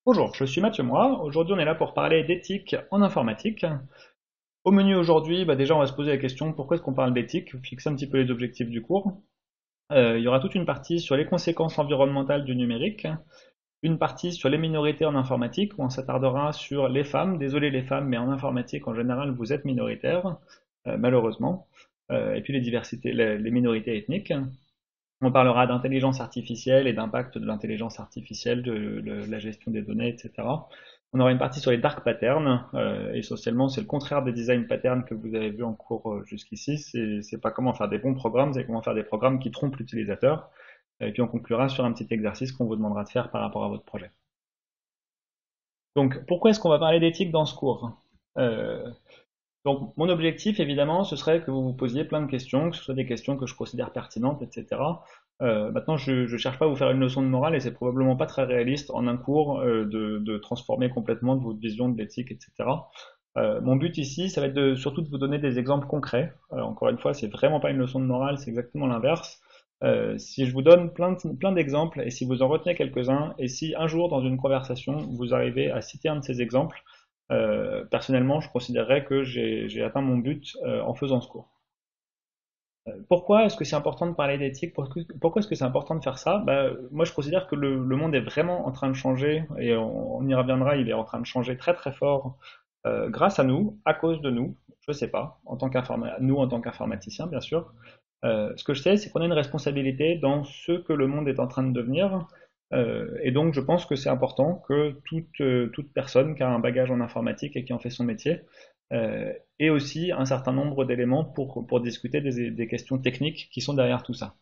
Bonjour, je suis Mathieu Moi. Aujourd'hui, on est là pour parler d'éthique en informatique. Au menu aujourd'hui, déjà, on va se poser la question pourquoi est-ce qu'on parle d'éthique, fixer un petit peu les objectifs du cours. Il y aura toute une partie sur les conséquences environnementales du numérique, une partie sur les minorités en informatique, où on s'attardera sur les femmes. Désolé les femmes, mais en informatique, en général, vous êtes minoritaires, malheureusement. Et puis les diversités, les minorités ethniques. On parlera d'intelligence artificielle et d'impact de l'intelligence artificielle, de la gestion des données, etc. On aura une partie sur les dark patterns. Essentiellement, c'est le contraire des design patterns que vous avez vu en cours jusqu'ici. C'est pas comment faire des bons programmes, c'est comment faire des programmes qui trompent l'utilisateur. Et puis on conclura sur un petit exercice qu'on vous demandera de faire par rapport à votre projet. Donc, pourquoi est-ce qu'on va parler d'éthique dans ce cours? Euh, Donc, mon objectif, évidemment, ce serait que vous vous posiez plein de questions, que ce soit des questions que je considère pertinentes, etc. Maintenant, je ne cherche pas à vous faire une leçon de morale et c'est probablement pas très réaliste en un cours de transformer complètement de votre vision de l'éthique, etc. Mon but ici, ça va être surtout de vous donner des exemples concrets. Encore une fois, c'est vraiment pas une leçon de morale, c'est exactement l'inverse. Si je vous donne plein d'exemples et si vous en retenez quelques-uns, et si un jour dans une conversation vous arrivez à citer un de ces exemples, personnellement, je considérerais que j'ai atteint mon but en faisant ce cours. Pourquoi est-ce que c'est important de parler d'éthique? Pourquoi est-ce que c'est important de faire ça? Moi, je considère que le monde est vraiment en train de changer, et on y reviendra, il est en train de changer très très fort grâce à nous, à cause de nous, je sais pas, nous en tant qu'informaticiens, bien sûr. Ce que je sais, c'est qu'on a une responsabilité dans ce que le monde est en train de devenir, et donc je pense que c'est important que toute personne qui a un bagage en informatique et qui en fait son métier ait aussi un certain nombre d'éléments pour discuter des questions techniques qui sont derrière tout ça.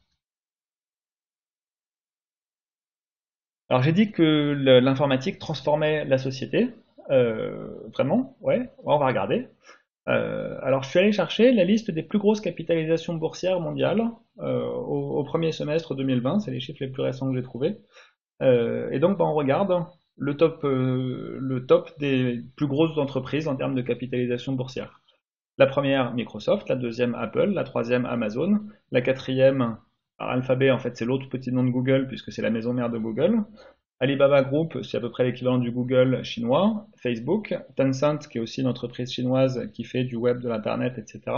Alors j'ai dit que l'informatique transformait la société, vraiment, ouais, on va regarder. Alors je suis allé chercher la liste des plus grosses capitalisations boursières mondiales au premier semestre 2020, c'est les chiffres les plus récents que j'ai trouvés. Et donc on regarde le top des plus grosses entreprises en termes de capitalisation boursière. La première, Microsoft, la deuxième, Apple, la troisième, Amazon, la quatrième, Alphabet, en fait c'est l'autre petit nom de Google puisque c'est la maison mère de Google. Alibaba Group, c'est à peu près l'équivalent du Google chinois, Facebook, Tencent, qui est aussi une entreprise chinoise qui fait du web, de l'internet, etc.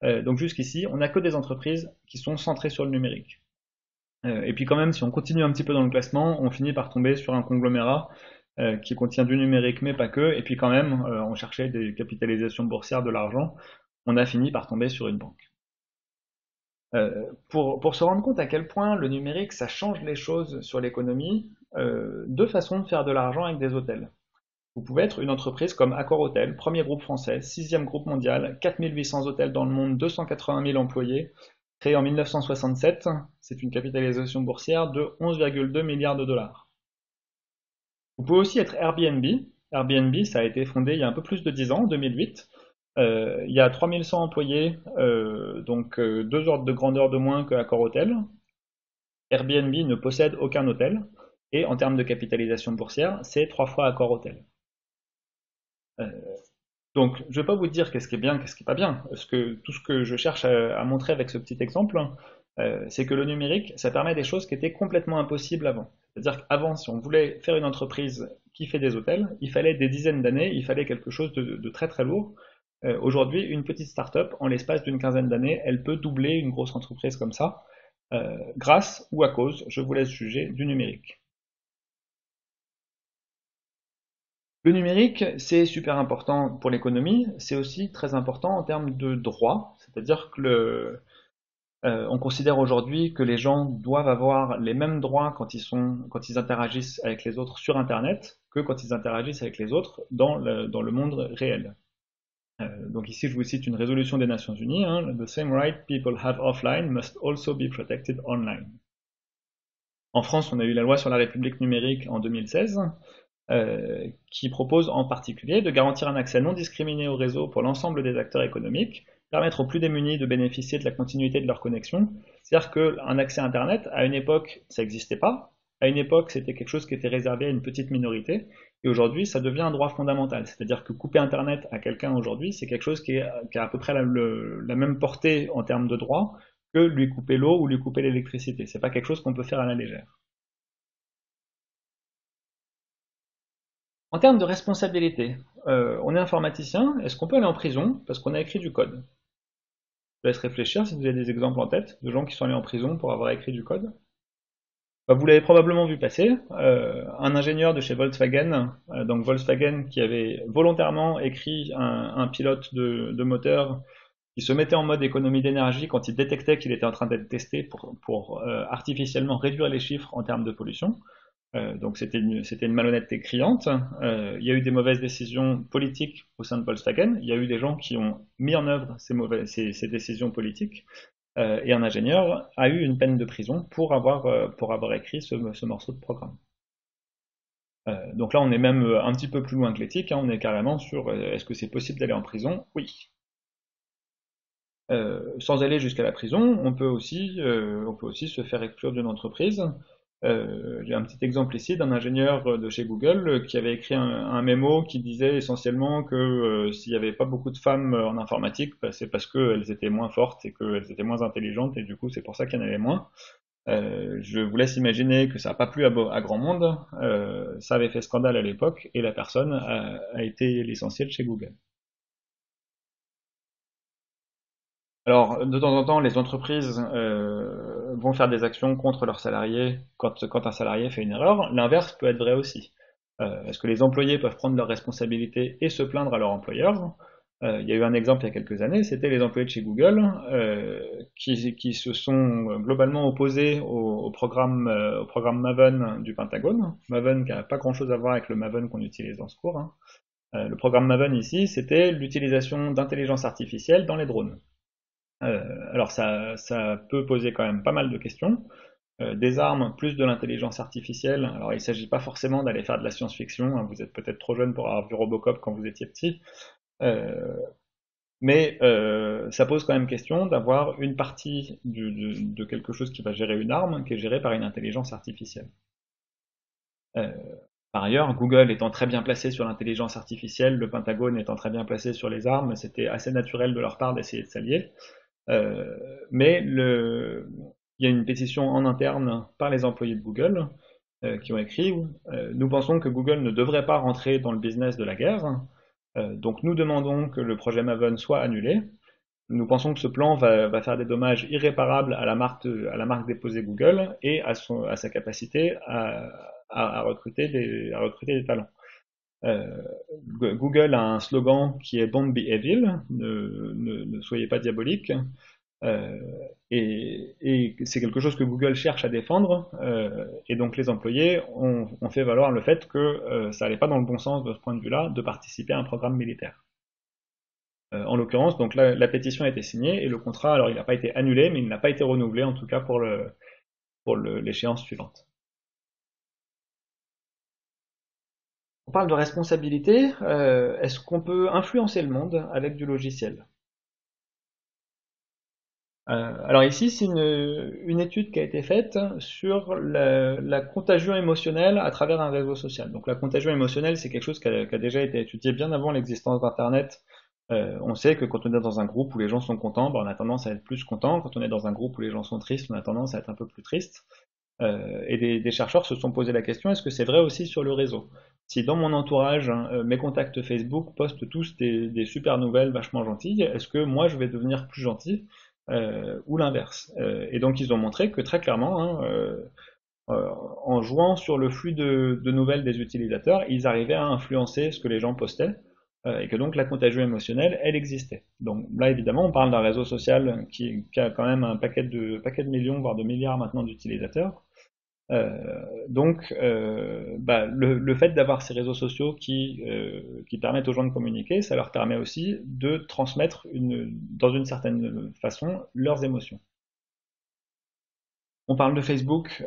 Donc jusqu'ici, on n'a que des entreprises qui sont centrées sur le numérique. Et puis quand même, si on continue un petit peu dans le classement, on finit par tomber sur un conglomérat qui contient du numérique, mais pas que. Et puis quand même, on cherchait des capitalisations boursières, de l'argent, on a fini par tomber sur une banque. Pour se rendre compte à quel point le numérique, ça change les choses sur l'économie, deux façons de faire de l'argent avec des hôtels. Vous pouvez être une entreprise comme Accor Hotel, premier groupe français, sixième groupe mondial, 4800 hôtels dans le monde, 280 000 employés, créé en 1967, c'est une capitalisation boursière de 11,2 milliards de dollars. Vous pouvez aussi être Airbnb. Airbnb, ça a été fondé il y a un peu plus de 10 ans, en 2008. Il y a 3100 employés, donc deux ordres de grandeur de moins que Accor Hotel. Airbnb ne possède aucun hôtel, et en termes de capitalisation boursière, c'est trois fois Accor Hotel. Euh, Donc, je ne vais pas vous dire qu'est-ce qui est bien, qu'est-ce qui n'est pas bien. Tout ce que je cherche à montrer avec ce petit exemple, c'est que le numérique, ça permet des choses qui étaient complètement impossibles avant. C'est-à-dire qu'avant, si on voulait faire une entreprise qui fait des hôtels, il fallait des dizaines d'années, il fallait quelque chose de très très lourd. Aujourd'hui, une petite start-up, en l'espace d'une quinzaine d'années, elle peut doubler une grosse entreprise comme ça, grâce ou à cause, je vous laisse juger, du numérique. Le numérique, c'est super important pour l'économie, c'est aussi très important en termes de droit, c'est-à-dire que on considère aujourd'hui que les gens doivent avoir les mêmes droits quand ils interagissent avec les autres sur Internet que quand ils interagissent avec les autres dans le monde réel. Donc ici, je vous cite une résolution des Nations Unies, hein, The same right people have offline must also be protected online. En France, on a eu la loi sur la République numérique en 2016, qui propose en particulier de garantir un accès non discriminé au réseau pour l'ensemble des acteurs économiques, permettre aux plus démunis de bénéficier de la continuité de leur connexion. C'est-à-dire qu'un accès à Internet, à une époque, ça n'existait pas. À une époque, c'était quelque chose qui était réservé à une petite minorité. Et aujourd'hui, ça devient un droit fondamental. C'est-à-dire que couper Internet à quelqu'un aujourd'hui, c'est quelque chose qui a à peu près la même portée en termes de droit que lui couper l'eau ou lui couper l'électricité. C'est pas quelque chose qu'on peut faire à la légère. En termes de responsabilité, on est informaticien, est-ce qu'on peut aller en prison parce qu'on a écrit du code? Je vous laisse réfléchir si vous avez des exemples en tête de gens qui sont allés en prison pour avoir écrit du code. Bah, vous l'avez probablement vu passer, un ingénieur de chez Volkswagen, donc Volkswagen qui avait volontairement écrit un pilote de moteur qui se mettait en mode économie d'énergie quand il détectait qu'il était en train d'être testé pour artificiellement réduire les chiffres en termes de pollution. Donc c'était une malhonnêteté criante. Il y a eu des mauvaises décisions politiques au sein de Volkswagen. Il y a eu des gens qui ont mis en œuvre ces décisions politiques. Et un ingénieur a eu une peine de prison pour avoir écrit ce morceau de programme. Donc là, on est même un petit peu plus loin que l'éthique, hein. On est carrément sur est-ce que c'est possible d'aller en prison? Oui. Sans aller jusqu'à la prison, on peut aussi se faire exclure d'une entreprise. J'ai un petit exemple ici d'un ingénieur de chez Google qui avait écrit un mémo qui disait essentiellement que s'il n'y avait pas beaucoup de femmes en informatique, bah, c'est parce qu'elles étaient moins fortes et qu'elles étaient moins intelligentes et du coup c'est pour ça qu'il y en avait moins. Je vous laisse imaginer que ça n'a pas plu à grand monde. Ça avait fait scandale à l'époque et la personne a été licenciée de chez Google. Alors, de temps en temps, les entreprises vont faire des actions contre leurs salariés quand un salarié fait une erreur. L'inverse peut être vrai aussi. Est-ce que les employés peuvent prendre leurs responsabilités et se plaindre à leur employeur? Il y a eu un exemple il y a quelques années, c'était les employés de chez Google qui se sont globalement opposés au programme Maven du Pentagone. Maven qui n'a pas grand-chose à voir avec le Maven qu'on utilise dans ce cours, hein. Le programme Maven ici, c'était l'utilisation d'intelligence artificielle dans les drones. Alors ça peut poser quand même pas mal de questions. Des armes plus de l'intelligence artificielle. Alors il ne s'agit pas forcément d'aller faire de la science-fiction, hein. Vous êtes peut-être trop jeune pour avoir vu Robocop quand vous étiez petit. Euh, mais ça pose quand même question d'avoir une partie de quelque chose qui va gérer une arme qui est gérée par une intelligence artificielle. Euh, Par ailleurs, Google étant très bien placé sur l'intelligence artificielle, le Pentagone étant très bien placé sur les armes, c'était assez naturel de leur part d'essayer de s'allier. Euh, mais il y a une pétition en interne par les employés de Google qui ont écrit nous pensons que Google ne devrait pas rentrer dans le business de la guerre, donc nous demandons que le projet Maven soit annulé. Nous pensons que ce plan va faire des dommages irréparables à la marque déposée Google et à sa capacité à recruter des talents. Euh, Google a un slogan qui est Don't be evil, ne soyez pas diabolique. Euh, et c'est quelque chose que Google cherche à défendre, et donc les employés ont fait valoir le fait que ça n'allait pas dans le bon sens de ce point de vue-là de participer à un programme militaire. En l'occurrence, donc la pétition a été signée et le contrat, alors il n'a pas été annulé, mais il n'a pas été renouvelé en tout cas pour l'échéance suivante. On parle de responsabilité. Est-ce qu'on peut influencer le monde avec du logiciel? Alors ici, c'est une étude qui a été faite sur la contagion émotionnelle à travers un réseau social. Donc la contagion émotionnelle, c'est quelque chose qui a déjà été étudié bien avant l'existence d'Internet. On sait que quand on est dans un groupe où les gens sont contents, ben, on a tendance à être plus content. Quand on est dans un groupe où les gens sont tristes, on a tendance à être un peu plus triste. Et des chercheurs se sont posé la question, est-ce que c'est vrai aussi sur le réseau? Si dans mon entourage, hein, mes contacts Facebook postent tous des super nouvelles vachement gentilles, est-ce que moi je vais devenir plus gentil ou l'inverse? Et donc ils ont montré que très clairement, hein, en jouant sur le flux de nouvelles des utilisateurs, ils arrivaient à influencer ce que les gens postaient, et que donc la contagion émotionnelle, elle existait. Donc là, évidemment, on parle d'un réseau social qui a quand même un paquet de millions, voire de milliards maintenant d'utilisateurs. Donc, bah, le fait d'avoir ces réseaux sociaux qui permettent aux gens de communiquer, ça leur permet aussi de transmettre dans une certaine façon leurs émotions. On parle de Facebook.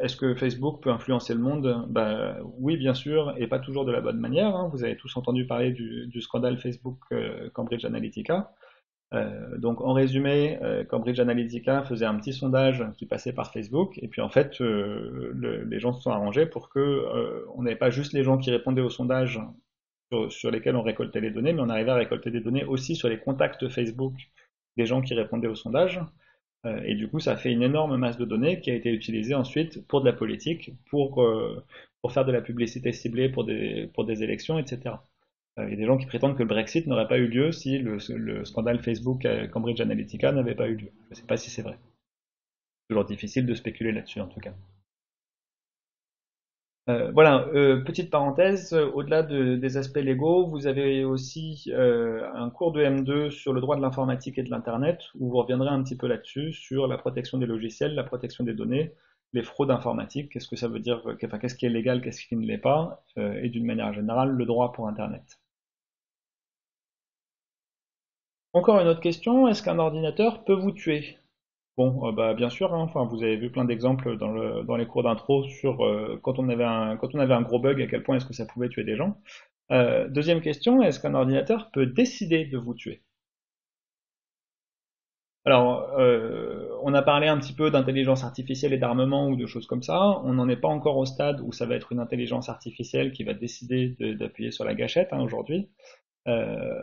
Est-ce que Facebook peut influencer le monde? Bah, oui, bien sûr, et pas toujours de la bonne manière, hein. Vous avez tous entendu parler du scandale Facebook Cambridge Analytica. Donc en résumé, Cambridge Analytica faisait un petit sondage qui passait par Facebook, et puis en fait, les gens se sont arrangés pour que on n'avait pas juste les gens qui répondaient au sondage sur lesquels on récoltait les données, mais on arrivait à récolter des données aussi sur les contacts Facebook des gens qui répondaient au sondage. Et du coup, ça fait une énorme masse de données qui a été utilisée ensuite pour de la politique, pour faire de la publicité ciblée pour des élections, etc. Il y a des gens qui prétendent que le Brexit n'aurait pas eu lieu si le scandale Facebook Cambridge Analytica n'avait pas eu lieu. Je ne sais pas si c'est vrai. C'est toujours difficile de spéculer là-dessus en tout cas. Voilà, petite parenthèse, au-delà des aspects légaux, vous avez aussi un cours de M2 sur le droit de l'informatique et de l'Internet, où vous reviendrez un petit peu là-dessus, sur la protection des logiciels, la protection des données, les fraudes informatiques, qu'est-ce que ça veut dire, enfin, qu'est-ce qui est légal, qu'est-ce qui ne l'est pas, et d'une manière générale, le droit pour Internet. Encore une autre question, est-ce qu'un ordinateur peut vous tuer? Bon, bah, bien sûr, hein, enfin, vous avez vu plein d'exemples dans les cours d'intro sur quand on avait un gros bug, à quel point est-ce que ça pouvait tuer des gens. Deuxième question, est-ce qu'un ordinateur peut décider de vous tuer? Alors, on a parlé un petit peu d'intelligence artificielle et d'armement ou de choses comme ça. On n'en est pas encore au stade où ça va être une intelligence artificielle qui va décider d'appuyer sur la gâchette hein, aujourd'hui. Euh,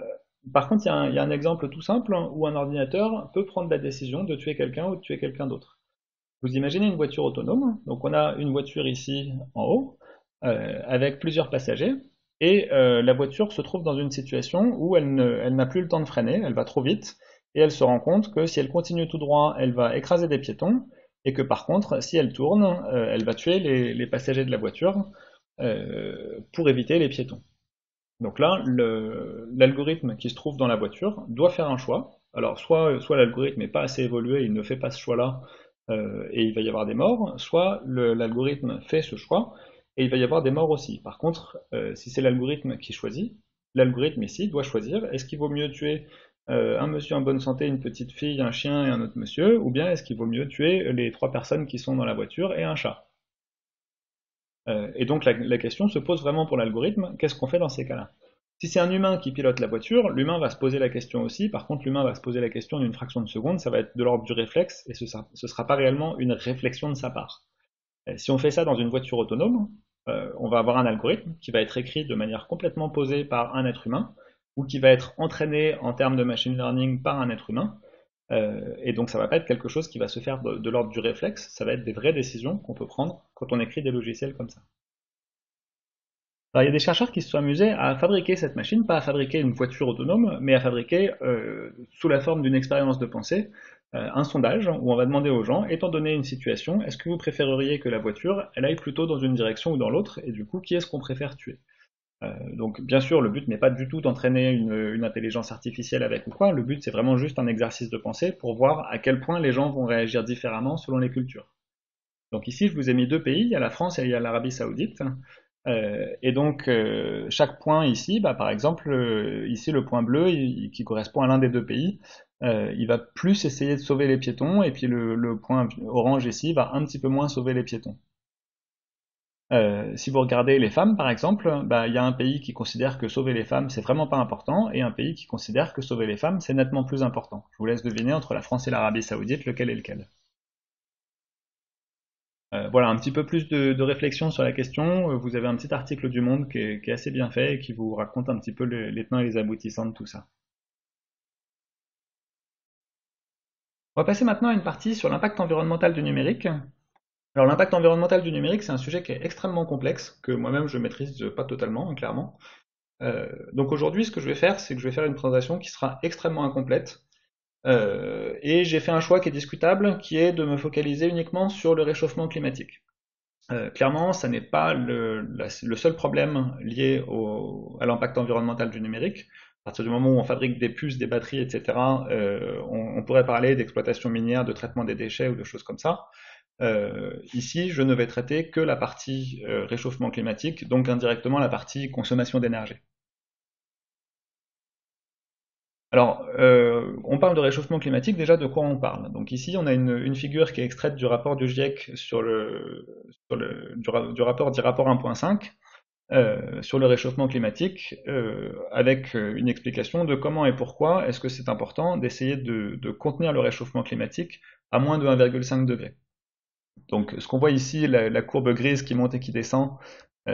Par contre, il y a un exemple tout simple où un ordinateur peut prendre la décision de tuer quelqu'un ou de tuer quelqu'un d'autre. Vous imaginez une voiture autonome, donc on a une voiture ici en haut, avec plusieurs passagers, et la voiture se trouve dans une situation où elle n'a plus le temps de freiner, elle va trop vite, et elle se rend compte que si elle continue tout droit, elle va écraser des piétons, et que par contre, si elle tourne, elle va tuer les passagers de la voiture pour éviter les piétons. Donc là, l'algorithme qui se trouve dans la voiture doit faire un choix. Alors soit l'algorithme n'est pas assez évolué, il ne fait pas ce choix-là et il va y avoir des morts, soit l'algorithme fait ce choix et il va y avoir des morts aussi. Par contre, si c'est l'algorithme qui choisit, l'algorithme ici doit choisir est-ce qu'il vaut mieux tuer un monsieur en bonne santé, une petite fille, un chien et un autre monsieur, ou bien est-ce qu'il vaut mieux tuer les trois personnes qui sont dans la voiture et un chat. Et donc la question se pose vraiment pour l'algorithme, qu'est-ce qu'on fait dans ces cas-là? Si c'est un humain qui pilote la voiture, l'humain va se poser la question aussi, par contre l'humain va se poser la question d'une fraction de seconde, ça va être de l'ordre du réflexe, et ce sera pas réellement une réflexion de sa part. Si on fait ça dans une voiture autonome, on va avoir un algorithme qui va être écrit de manière complètement posée par un être humain, ou qui va être entraîné en termes de machine learning par un être humain, et donc ça va pas être quelque chose qui va se faire de l'ordre du réflexe, ça va être des vraies décisions qu'on peut prendre quand on écrit des logiciels comme ça. Alors, il y a des chercheurs qui se sont amusés à fabriquer cette machine, pas à fabriquer une voiture autonome, mais à fabriquer, sous la forme d'une expérience de pensée, un sondage où on va demander aux gens, étant donné une situation, est-ce que vous préféreriez que la voiture, elle aille plutôt dans une direction ou dans l'autre, et du coup, qui est-ce qu'on préfère tuer? Donc, bien sûr, le but n'est pas du tout d'entraîner une intelligence artificielle avec ou quoi, le but c'est vraiment juste un exercice de pensée pour voir à quel point les gens vont réagir différemment selon les cultures. Donc ici, je vous ai mis deux pays, il y a la France et il y a l'Arabie Saoudite. Et donc, chaque point ici, bah, par exemple, ici le point bleu qui correspond à l'un des deux pays, il va plus essayer de sauver les piétons, et puis le point orange ici va un petit peu moins sauver les piétons. Si vous regardez les femmes, par exemple, bah, il y a un pays qui considère que sauver les femmes, c'est vraiment pas important, et un pays qui considère que sauver les femmes, c'est nettement plus important. Je vous laisse deviner entre la France et l'Arabie Saoudite lequel est lequel. Voilà, un petit peu plus de réflexion sur la question. Vous avez un petit article du Monde qui est assez bien fait et qui vous raconte un petit peu les tenants et les aboutissants de tout ça. On va passer maintenant à une partie sur l'impact environnemental du numérique. Alors l'impact environnemental du numérique, c'est un sujet qui est extrêmement complexe, que moi-même je maîtrise pas totalement, hein, clairement. Donc aujourd'hui, ce que je vais faire, c'est que je vais faire une présentation qui sera extrêmement incomplète. Et j'ai fait un choix qui est discutable, qui est de me focaliser uniquement sur le réchauffement climatique. Clairement, ça n'est pas le seul problème lié à l'impact environnemental du numérique. À partir du moment où on fabrique des puces, des batteries, etc., on pourrait parler d'exploitation minière, de traitement des déchets ou de choses comme ça. Ici, je ne vais traiter que la partie réchauffement climatique, donc indirectement la partie consommation d'énergie. Alors, on parle de réchauffement climatique, déjà de quoi on parle? Donc ici, on a une figure qui est extraite du rapport du GIEC du rapport dit rapport 1.5 sur le réchauffement climatique, avec une explication de comment et pourquoi est-ce que c'est important d'essayer de contenir le réchauffement climatique à moins de 1,5 degré. Donc ce qu'on voit ici, la courbe grise qui monte et qui descend,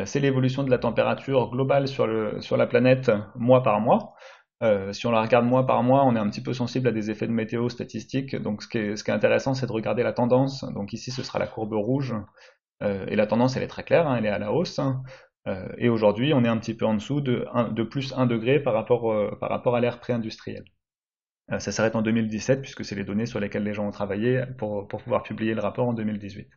c'est l'évolution de la température globale sur la planète mois par mois. Si on la regarde mois par mois, on est un petit peu sensible à des effets de météo statistiques. Donc ce qui est intéressant, c'est de regarder la tendance. Donc ici, ce sera la courbe rouge. Et la tendance, elle est très claire, hein, elle est à la hausse. Et aujourd'hui, on est un petit peu en dessous de plus 1 degré par rapport à l'ère pré-industrielle. Ça s'arrête en 2017, puisque c'est les données sur lesquelles les gens ont travaillé pour pouvoir publier le rapport en 2018.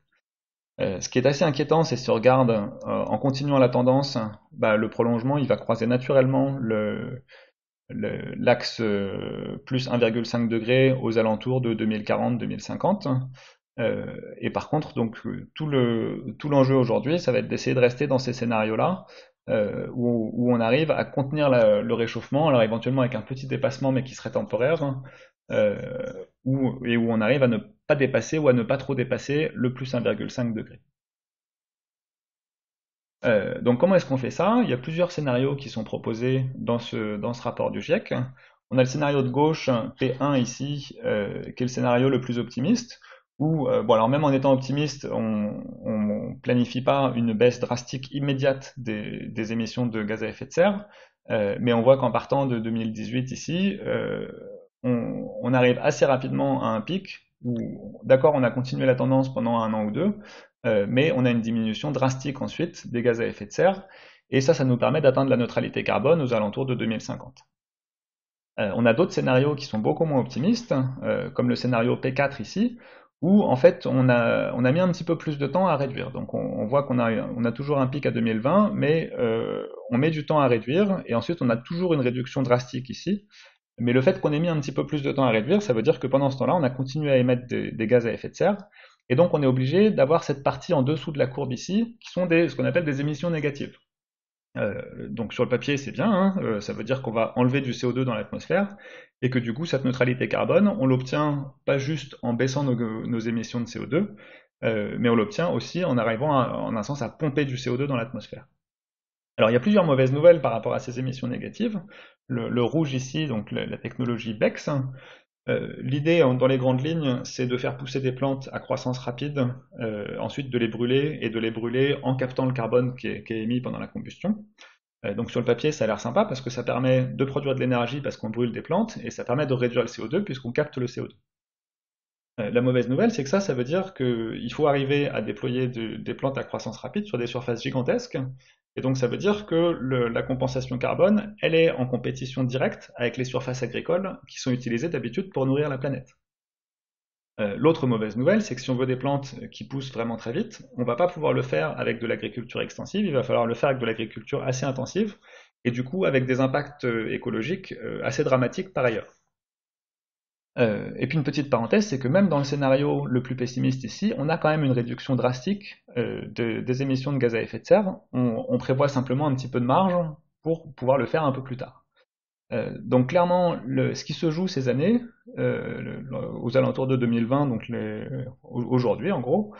Ce qui est assez inquiétant, c'est si on regarde en continuant la tendance, bah, le prolongement, il va croiser naturellement l'axe plus 1,5 degré aux alentours de 2040-2050. Et par contre, donc tout l'enjeu aujourd'hui, ça va être d'essayer de rester dans ces scénarios-là, où on arrive à contenir le réchauffement, alors éventuellement avec un petit dépassement, mais qui serait temporaire, et où on arrive à ne pas dépasser ou à ne pas trop dépasser le plus 1,5 degré. Donc comment est-ce qu'on fait ça? Il y a plusieurs scénarios qui sont proposés dans ce rapport du GIEC. On a le scénario de gauche, P1 ici, qui est le scénario le plus optimiste, où, bon alors même en étant optimiste, on planifie pas une baisse drastique immédiate des émissions de gaz à effet de serre, mais on voit qu'en partant de 2018 ici, on arrive assez rapidement à un pic où, d'accord, on a continué la tendance pendant 1 an ou 2, mais on a une diminution drastique ensuite des gaz à effet de serre, et ça nous permet d'atteindre la neutralité carbone aux alentours de 2050. On a d'autres scénarios qui sont beaucoup moins optimistes, comme le scénario P4 ici, où en fait on a mis un petit peu plus de temps à réduire. Donc on voit on a toujours un pic à 2020, mais on met du temps à réduire, et ensuite on a toujours une réduction drastique ici. Mais le fait qu'on ait mis un petit peu plus de temps à réduire, ça veut dire que pendant ce temps-là, on a continué à émettre des gaz à effet de serre, et donc on est obligé d'avoir cette partie en dessous de la courbe ici, qui sont ce qu'on appelle des émissions négatives. Donc sur le papier, c'est bien, hein, ça veut dire qu'on va enlever du CO2 dans l'atmosphère, et que du coup, cette neutralité carbone, on l'obtient pas juste en baissant nos émissions de CO2, mais on l'obtient aussi en arrivant, en un sens, à pomper du CO2 dans l'atmosphère. Alors il y a plusieurs mauvaises nouvelles par rapport à ces émissions négatives. Le rouge ici, donc la technologie BECS. L'idée, dans les grandes lignes, c'est de faire pousser des plantes à croissance rapide, ensuite de les brûler, et de les brûler en captant le carbone qui est émis pendant la combustion. Donc sur le papier, ça a l'air sympa parce que ça permet de produire de l'énergie parce qu'on brûle des plantes, et ça permet de réduire le CO2 puisqu'on capte le CO2. La mauvaise nouvelle, c'est que ça veut dire qu'il faut arriver à déployer des plantes à croissance rapide sur des surfaces gigantesques, et donc ça veut dire que la compensation carbone, elle est en compétition directe avec les surfaces agricoles qui sont utilisées d'habitude pour nourrir la planète. L'autre mauvaise nouvelle, c'est que si on veut des plantes qui poussent vraiment très vite, on va pas pouvoir le faire avec de l'agriculture extensive, il va falloir le faire avec de l'agriculture assez intensive, et du coup avec des impacts écologiques assez dramatiques par ailleurs. Et puis une petite parenthèse, c'est que même dans le scénario le plus pessimiste ici, on a quand même une réduction drastique des émissions de gaz à effet de serre. On prévoit simplement un petit peu de marge pour pouvoir le faire un peu plus tard. Donc clairement, ce qui se joue ces années, aux alentours de 2020, donc aujourd'hui en gros,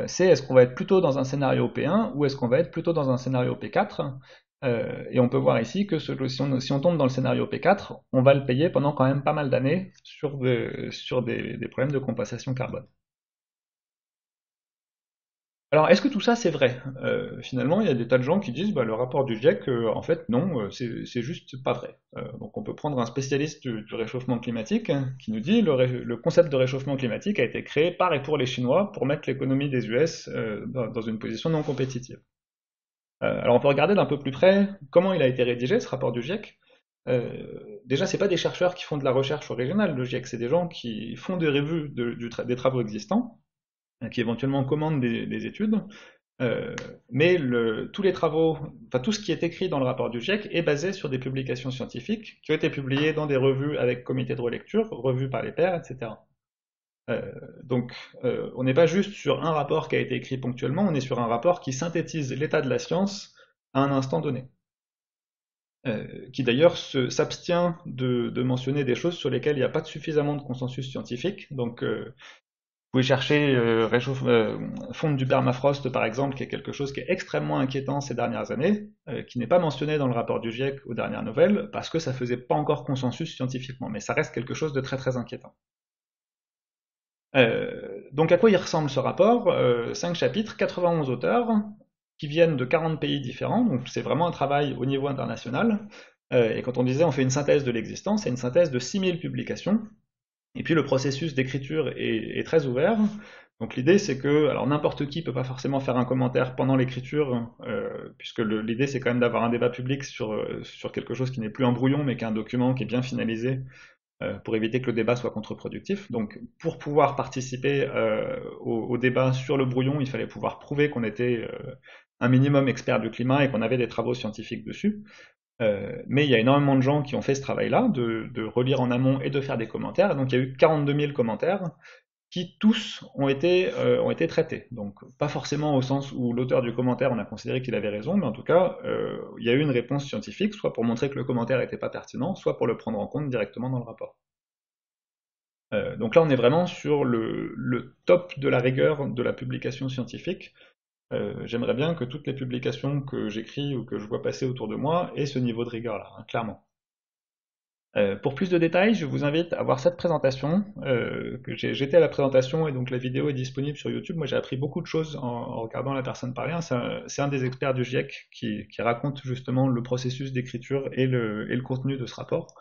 c'est est-ce qu'on va être plutôt dans un scénario P1 ou est-ce qu'on va être plutôt dans un scénario P4. Et on peut voir ici que si on tombe dans le scénario P4, on va le payer pendant quand même pas mal d'années sur des problèmes de compensation carbone. Alors, est-ce que tout ça c'est vrai? Finalement, il y a des tas de gens qui disent bah, le rapport du GIEC, en fait, non, c'est juste pas vrai. Donc, on peut prendre un spécialiste du réchauffement climatique qui nous dit le concept de réchauffement climatique a été créé par et pour les Chinois pour mettre l'économie des US dans une position non compétitive. Alors, on peut regarder d'un peu plus près comment il a été rédigé ce rapport du GIEC. Déjà, c'est pas des chercheurs qui font de la recherche originale, le GIEC, c'est des gens qui font des revues des travaux existants, qui éventuellement commandent des études, mais tous les travaux, enfin tout ce qui est écrit dans le rapport du GIEC est basé sur des publications scientifiques qui ont été publiées dans des revues avec comité de relecture, revues par les pairs, etc. Donc on n'est pas juste sur un rapport qui a été écrit ponctuellement, on est sur un rapport qui synthétise l'état de la science à un instant donné. Qui d'ailleurs s'abstient de mentionner des choses sur lesquelles il n'y a pas suffisamment de consensus scientifique. Donc vous pouvez chercher fonte du permafrost par exemple, qui est quelque chose qui est extrêmement inquiétant ces dernières années, qui n'est pas mentionné dans le rapport du GIEC aux dernières nouvelles, parce que ça faisait pas encore consensus scientifiquement, mais ça reste quelque chose de très très inquiétant. Donc à quoi il ressemble ce rapport? 5 chapitres, 91 auteurs, qui viennent de 40 pays différents, donc c'est vraiment un travail au niveau international. Et quand on disait on fait une synthèse de l'existence, c'est une synthèse de 6000 publications. Et puis le processus d'écriture est très ouvert. Donc l'idée c'est que, alors n'importe qui peut pas forcément faire un commentaire pendant l'écriture, puisque l'idée c'est quand même d'avoir un débat public sur quelque chose qui n'est plus un brouillon mais qu'un document qui est bien finalisé, pour éviter que le débat soit contre-productif. Donc pour pouvoir participer au débat sur le brouillon, il fallait pouvoir prouver qu'on était un minimum expert du climat et qu'on avait des travaux scientifiques dessus. Mais il y a énormément de gens qui ont fait ce travail-là, de relire en amont et de faire des commentaires. Et donc il y a eu 42 000 commentaires qui tous ont été traités. Donc pas forcément au sens où l'auteur du commentaire, on a considéré qu'il avait raison, mais en tout cas, il y a eu une réponse scientifique, soit pour montrer que le commentaire n'était pas pertinent, soit pour le prendre en compte directement dans le rapport. Donc là, on est vraiment sur le top de la rigueur de la publication scientifique. J'aimerais bien que toutes les publications que j'écris ou que je vois passer autour de moi aient ce niveau de rigueur-là, hein, clairement. Pour plus de détails, je vous invite à voir cette présentation. J'étais à la présentation et donc la vidéo est disponible sur YouTube. Moi, j'ai appris beaucoup de choses en regardant la personne parler, hein. C'est un des experts du GIEC qui raconte justement le processus d'écriture et le contenu de ce rapport.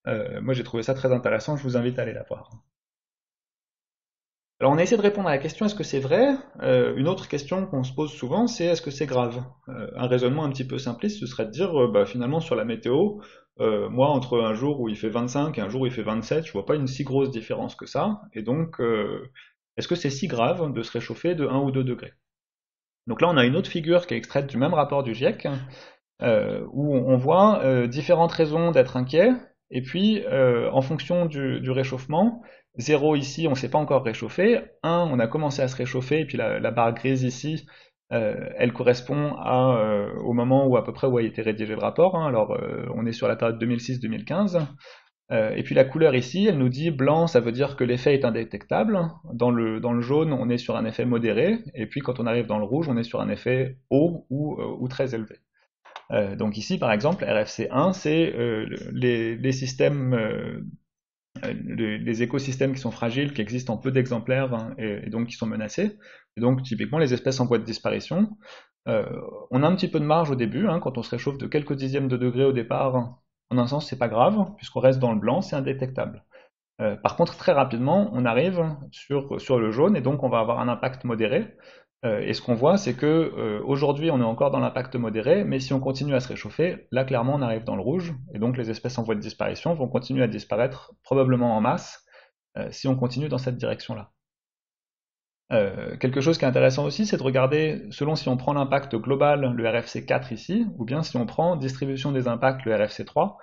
Moi, j'ai trouvé ça très intéressant. Je vous invite à aller la voir. Alors on a essayé de répondre à la question est-ce que c'est vrai? Une autre question qu'on se pose souvent c'est est-ce que c'est grave? Un raisonnement un petit peu simpliste ce serait de dire bah, finalement sur la météo, moi entre un jour où il fait 25 et un jour où il fait 27, je vois pas une si grosse différence que ça, et donc est-ce que c'est si grave de se réchauffer de 1 ou 2 degrés? Donc là on a une autre figure qui est extraite du même rapport du GIEC, où on voit différentes raisons d'être inquiet, et puis en fonction du réchauffement, 0 ici, on ne s'est pas encore réchauffé, 1, on a commencé à se réchauffer, et puis la barre grise ici, elle correspond au moment où à peu près où a été rédigé le rapport, hein. Alors on est sur la période 2006-2015, et puis la couleur ici, elle nous dit blanc, ça veut dire que l'effet est indétectable, dans le jaune, on est sur un effet modéré, et puis quand on arrive dans le rouge, on est sur un effet haut ou très élevé. Donc ici, par exemple, RFC1, c'est les systèmes, les écosystèmes qui sont fragiles, qui existent en peu d'exemplaires, hein, et donc qui sont menacés. Et donc typiquement les espèces en voie de disparition. On a un petit peu de marge au début, hein, quand on se réchauffe de quelques dixièmes de degré au départ. En un sens, c'est pas grave, puisqu'on reste dans le blanc, c'est indétectable. Par contre, très rapidement, on arrive sur le jaune, et donc on va avoir un impact modéré. Et ce qu'on voit, c'est que aujourd'hui, on est encore dans l'impact modéré, mais si on continue à se réchauffer, là, clairement, on arrive dans le rouge, et donc les espèces en voie de disparition vont continuer à disparaître, probablement en masse, si on continue dans cette direction-là. Quelque chose qui est intéressant aussi, c'est de regarder, selon si on prend l'impact global, le RFC 4 ici, ou bien si on prend distribution des impacts, le RFC 3.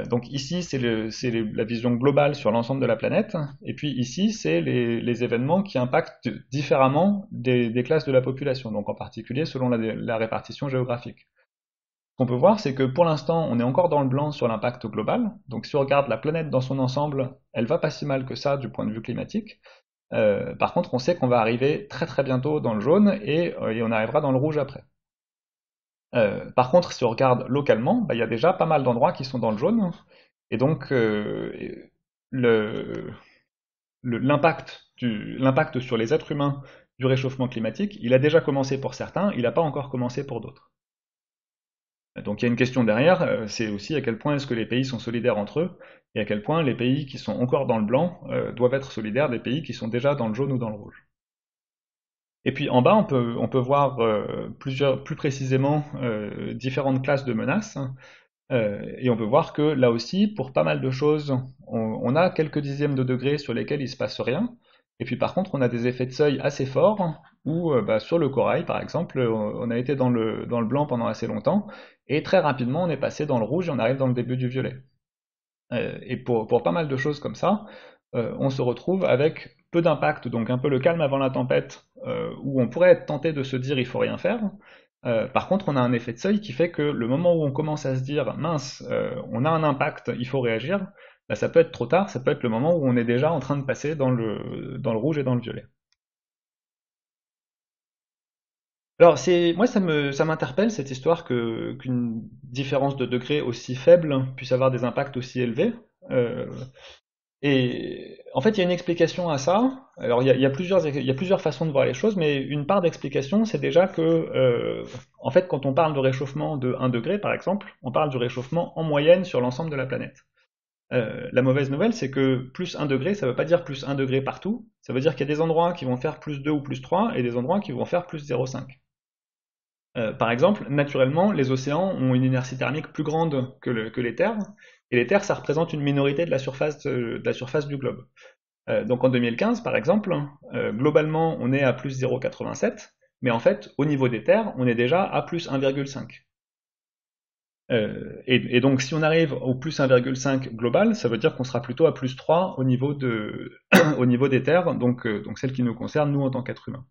Donc ici, c'est la vision globale sur l'ensemble de la planète, et puis ici, c'est les événements qui impactent différemment des classes de la population, donc en particulier selon la répartition géographique. Ce qu'on peut voir, c'est que pour l'instant, on est encore dans le blanc sur l'impact global, donc si on regarde la planète dans son ensemble, elle va pas si mal que ça du point de vue climatique. Par contre, on sait qu'on va arriver très très bientôt dans le jaune, et on arrivera dans le rouge après. Par contre, si on regarde localement, bah, il y a déjà pas mal d'endroits qui sont dans le jaune, et donc le- l'impact sur les êtres humains du réchauffement climatique, il a déjà commencé pour certains, il n'a pas encore commencé pour d'autres. Donc il y a une question derrière, c'est aussi à quel point est-ce que les pays sont solidaires entre eux, et à quel point les pays qui sont encore dans le blanc doivent être solidaires des pays qui sont déjà dans le jaune ou dans le rouge. Et puis en bas, on peut voir plus précisément différentes classes de menaces. Et on peut voir que là aussi, pour pas mal de choses, on a quelques dixièmes de degrés sur lesquels il se passe rien. Et puis par contre, on a des effets de seuil assez forts, où bah, sur le corail, par exemple, on a été dans le blanc pendant assez longtemps, et très rapidement, on est passé dans le rouge et on arrive dans le début du violet. Et pour pas mal de choses comme ça, on se retrouve avec peu d'impact, donc un peu le calme avant la tempête, où on pourrait être tenté de se dire il faut rien faire. Par contre, on a un effet de seuil qui fait que le moment où on commence à se dire mince, on a un impact, il faut réagir, bah, ça peut être trop tard, ça peut être le moment où on est déjà en train de passer dans le rouge et dans le violet. Alors moi ça m'interpelle cette histoire qu'une différence de degré aussi faible puisse avoir des impacts aussi élevés. Euh, Et En fait, il y a une explication à ça. Alors, il y a plusieurs façons de voir les choses, mais une part d'explication, c'est déjà que, en fait, quand on parle de réchauffement de 1 degré, par exemple, on parle du réchauffement en moyenne sur l'ensemble de la planète. La mauvaise nouvelle, c'est que plus 1 degré, ça ne veut pas dire plus 1 degré partout. Ça veut dire qu'il y a des endroits qui vont faire plus 2 ou plus 3 et des endroits qui vont faire plus 0,5. Par exemple, naturellement, les océans ont une inertie thermique plus grande que les terres, et les terres, ça représente une minorité de la surface du globe. Donc en 2015, par exemple, globalement, on est à plus 0,87, mais en fait, au niveau des terres, on est déjà à plus 1,5. Et donc si on arrive au plus 1,5 global, ça veut dire qu'on sera plutôt à plus 3 au niveau, au niveau des terres, donc celles qui nous concernent, nous, en tant qu'êtres humains.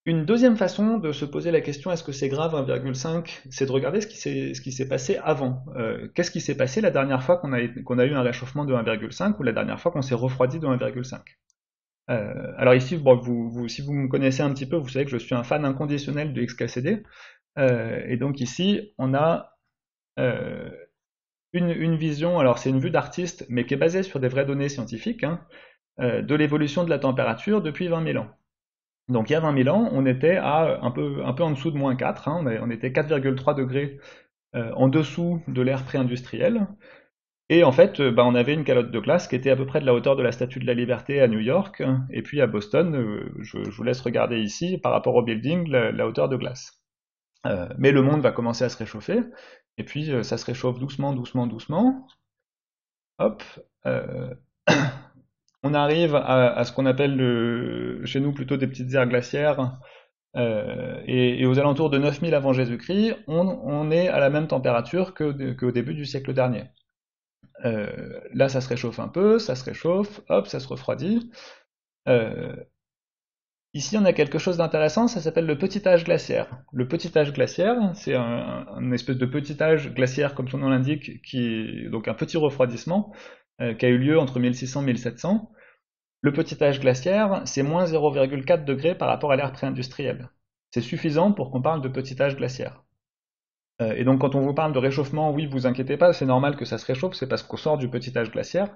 Une deuxième façon de se poser la question est-ce que c'est grave 1,5, c'est de regarder ce qui s'est passé avant. Qu'est-ce qui s'est passé la dernière fois qu'on a eu un réchauffement de 1,5 ou la dernière fois qu'on s'est refroidi de 1,5. Alors ici, bon, si vous me connaissez un petit peu, vous savez que je suis un fan inconditionnel de XKCD. Et donc ici, on a une vision, alors c'est une vue d'artiste, mais qui est basée sur des vraies données scientifiques, hein, de l'évolution de la température depuis 20 000 ans. Donc il y a 20 000 ans, on était à un peu en dessous de moins 4, hein, on était 4,3 degrés en dessous de l'ère pré-industrielle. Et en fait, bah, on avait une calotte de glace qui était à peu près de la hauteur de la Statue de la Liberté à New York, et puis à Boston, je vous laisse regarder ici, par rapport au building, la hauteur de glace. Mais le monde va commencer à se réchauffer, et puis ça se réchauffe doucement, doucement, doucement. Hop, euh, on arrive à ce qu'on appelle chez nous plutôt des petites aires glaciaires, et aux alentours de 9000 avant Jésus-Christ, on est à la même température qu'au début du siècle dernier. Là, ça se réchauffe un peu, ça se réchauffe, hop, ça se refroidit. Euh, Ici, on a quelque chose d'intéressant, ça s'appelle le petit âge glaciaire. Le petit âge glaciaire, c'est un espèce de petit âge glaciaire, comme son nom l'indique, donc un petit refroidissement, qui a eu lieu entre 1600 et 1700. Le petit âge glaciaire, c'est moins 0,4 degrés par rapport à l'ère pré-industrielle. C'est suffisant pour qu'on parle de petit âge glaciaire. Et donc quand on vous parle de réchauffement, oui, vous inquiétez pas, c'est normal que ça se réchauffe, c'est parce qu'on sort du petit âge glaciaire.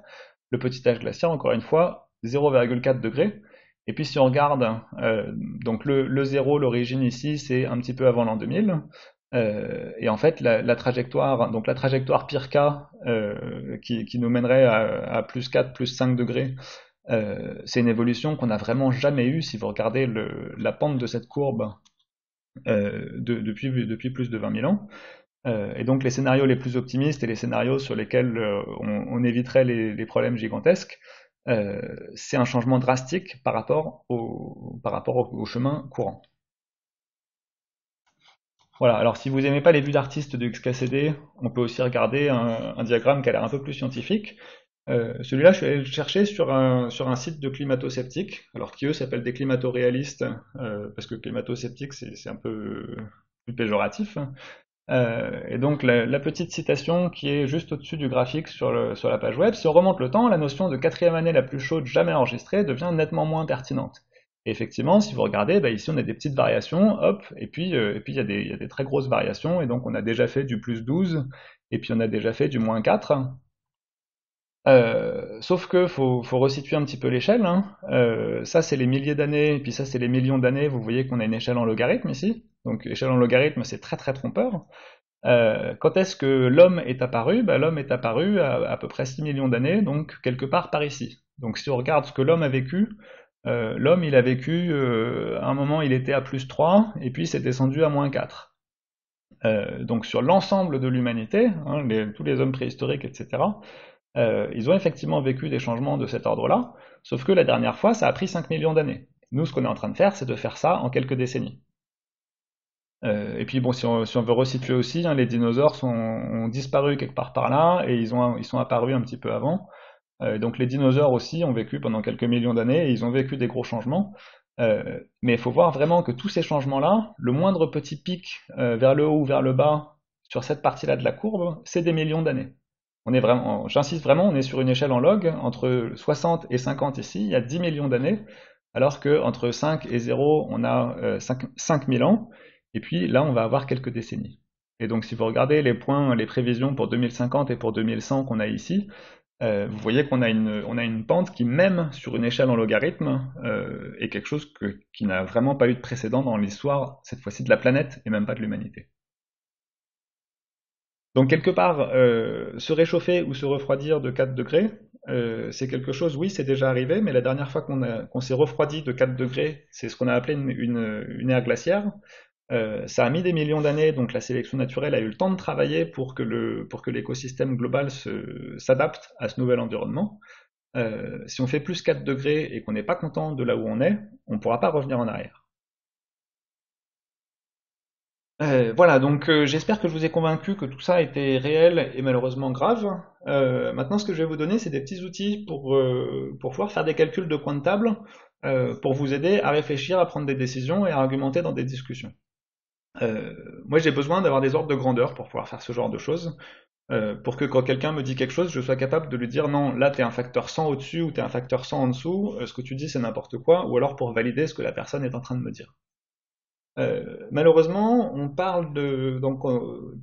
Le petit âge glaciaire, encore une fois, 0,4 degrés. Et puis si on regarde, donc le 0, l'origine ici, c'est un petit peu avant l'an 2000. Et en fait, la trajectoire, donc la trajectoire pire cas, qui nous mènerait à plus 4, plus 5 degrés, c'est une évolution qu'on n'a vraiment jamais eue si vous regardez la pente de cette courbe depuis plus de 20 000 ans. Et donc les scénarios les plus optimistes et les scénarios sur lesquels on éviterait les problèmes gigantesques, c'est un changement drastique par rapport au chemin courant. Voilà, alors si vous aimez pas les vues d'artistes de XKCD, on peut aussi regarder un diagramme qui a l'air un peu plus scientifique. Celui-là, je suis allé le chercher sur un site de climato-sceptiques, alors qui eux s'appellent des climato-réalistes, parce que climato-sceptique c'est un peu plus péjoratif. Et donc la petite citation qui est juste au-dessus du graphique sur la page web, si on remonte le temps, la notion de quatrième année la plus chaude jamais enregistrée devient nettement moins pertinente. Et effectivement, si vous regardez, bah ici on a des petites variations, hop, et puis il y a des très grosses variations, et donc on a déjà fait du plus 12, et puis on a déjà fait du moins 4. Sauf que faut resituer un petit peu l'échelle, hein. Ça c'est les milliers d'années, et puis ça c'est les millions d'années, vous voyez qu'on a une échelle en logarithme ici, donc échelle en logarithme c'est très très trompeur. Quand est-ce que l'homme est apparu? Bah, l'homme est apparu à peu près 6 millions d'années, donc quelque part par ici. Donc si on regarde ce que l'homme a vécu, l'homme il a vécu, à un moment il était à plus 3, et puis c'est descendu à moins 4. Donc sur l'ensemble de l'humanité, hein, tous les hommes préhistoriques, etc., ils ont effectivement vécu des changements de cet ordre-là, sauf que la dernière fois ça a pris 5 millions d'années. Nous ce qu'on est en train de faire, c'est de faire ça en quelques décennies. Et puis bon, si on veut resituer aussi, hein, les dinosaures ont disparu quelque part par là, et ils sont apparus un petit peu avant. Donc les dinosaures aussi ont vécu pendant quelques millions d'années, et ils ont vécu des gros changements. Mais il faut voir vraiment que tous ces changements-là, le moindre petit pic vers le haut ou vers le bas sur cette partie-là de la courbe, c'est des millions d'années. On est vraiment, j'insiste vraiment, on est sur une échelle en log, entre 60 et 50 ici, il y a 10 millions d'années, alors que entre 5 et 0, on a 5 000 ans, et puis là, on va avoir quelques décennies. Et donc, si vous regardez les points, les prévisions pour 2050 et pour 2100 qu'on a ici, Vous voyez qu'on a on a une pente qui, même sur une échelle en logarithme, est quelque chose qui n'a vraiment pas eu de précédent dans l'histoire, cette fois-ci de la planète, et même pas de l'humanité. Donc quelque part, se réchauffer ou se refroidir de 4 degrés, c'est quelque chose, oui, c'est déjà arrivé, mais la dernière fois qu'on s'est refroidi de 4 degrés, c'est ce qu'on a appelé une ère glaciaire. Ça a mis des millions d'années, donc la sélection naturelle a eu le temps de travailler pour que l'écosystème global s'adapte à ce nouvel environnement. Si on fait plus 4 degrés et qu'on n'est pas content de là où on ne pourra pas revenir en arrière. Voilà, donc j'espère que je vous ai convaincu que tout ça était réel et malheureusement grave. Maintenant, ce que je vais vous donner, c'est des petits outils pour pouvoir faire des calculs de coin de table, pour vous aider à réfléchir, à prendre des décisions et à argumenter dans des discussions. Moi, j'ai besoin d'avoir des ordres de grandeur pour pouvoir faire ce genre de choses, pour que quand quelqu'un me dit quelque chose, je sois capable de lui dire non, là, t'es un facteur 100 au-dessus ou t'es un facteur 100 en dessous, ce que tu dis, c'est n'importe quoi, ou alors pour valider ce que la personne est en train de me dire. Malheureusement, on parle de donc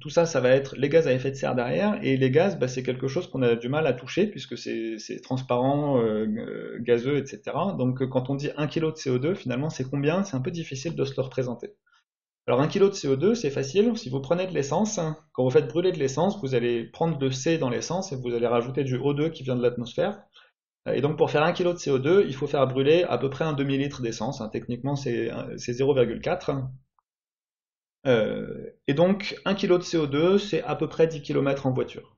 tout ça, ça va être les gaz à effet de serre derrière, et les gaz, bah, c'est quelque chose qu'on a du mal à toucher puisque c'est transparent, gazeux, etc. Donc quand on dit 1 kg de CO2, finalement, c'est combien? C'est un peu difficile de se le représenter. Alors 1 kg de CO2, c'est facile. Si vous prenez de l'essence, quand vous faites brûler de l'essence, vous allez prendre le C dans l'essence et vous allez rajouter du O2 qui vient de l'atmosphère. Et donc pour faire 1 kg de CO2, il faut faire brûler à peu près un demi-litre d'essence. Techniquement, c'est 0,4. Et donc 1 kg de CO2, c'est à peu près 10 km en voiture.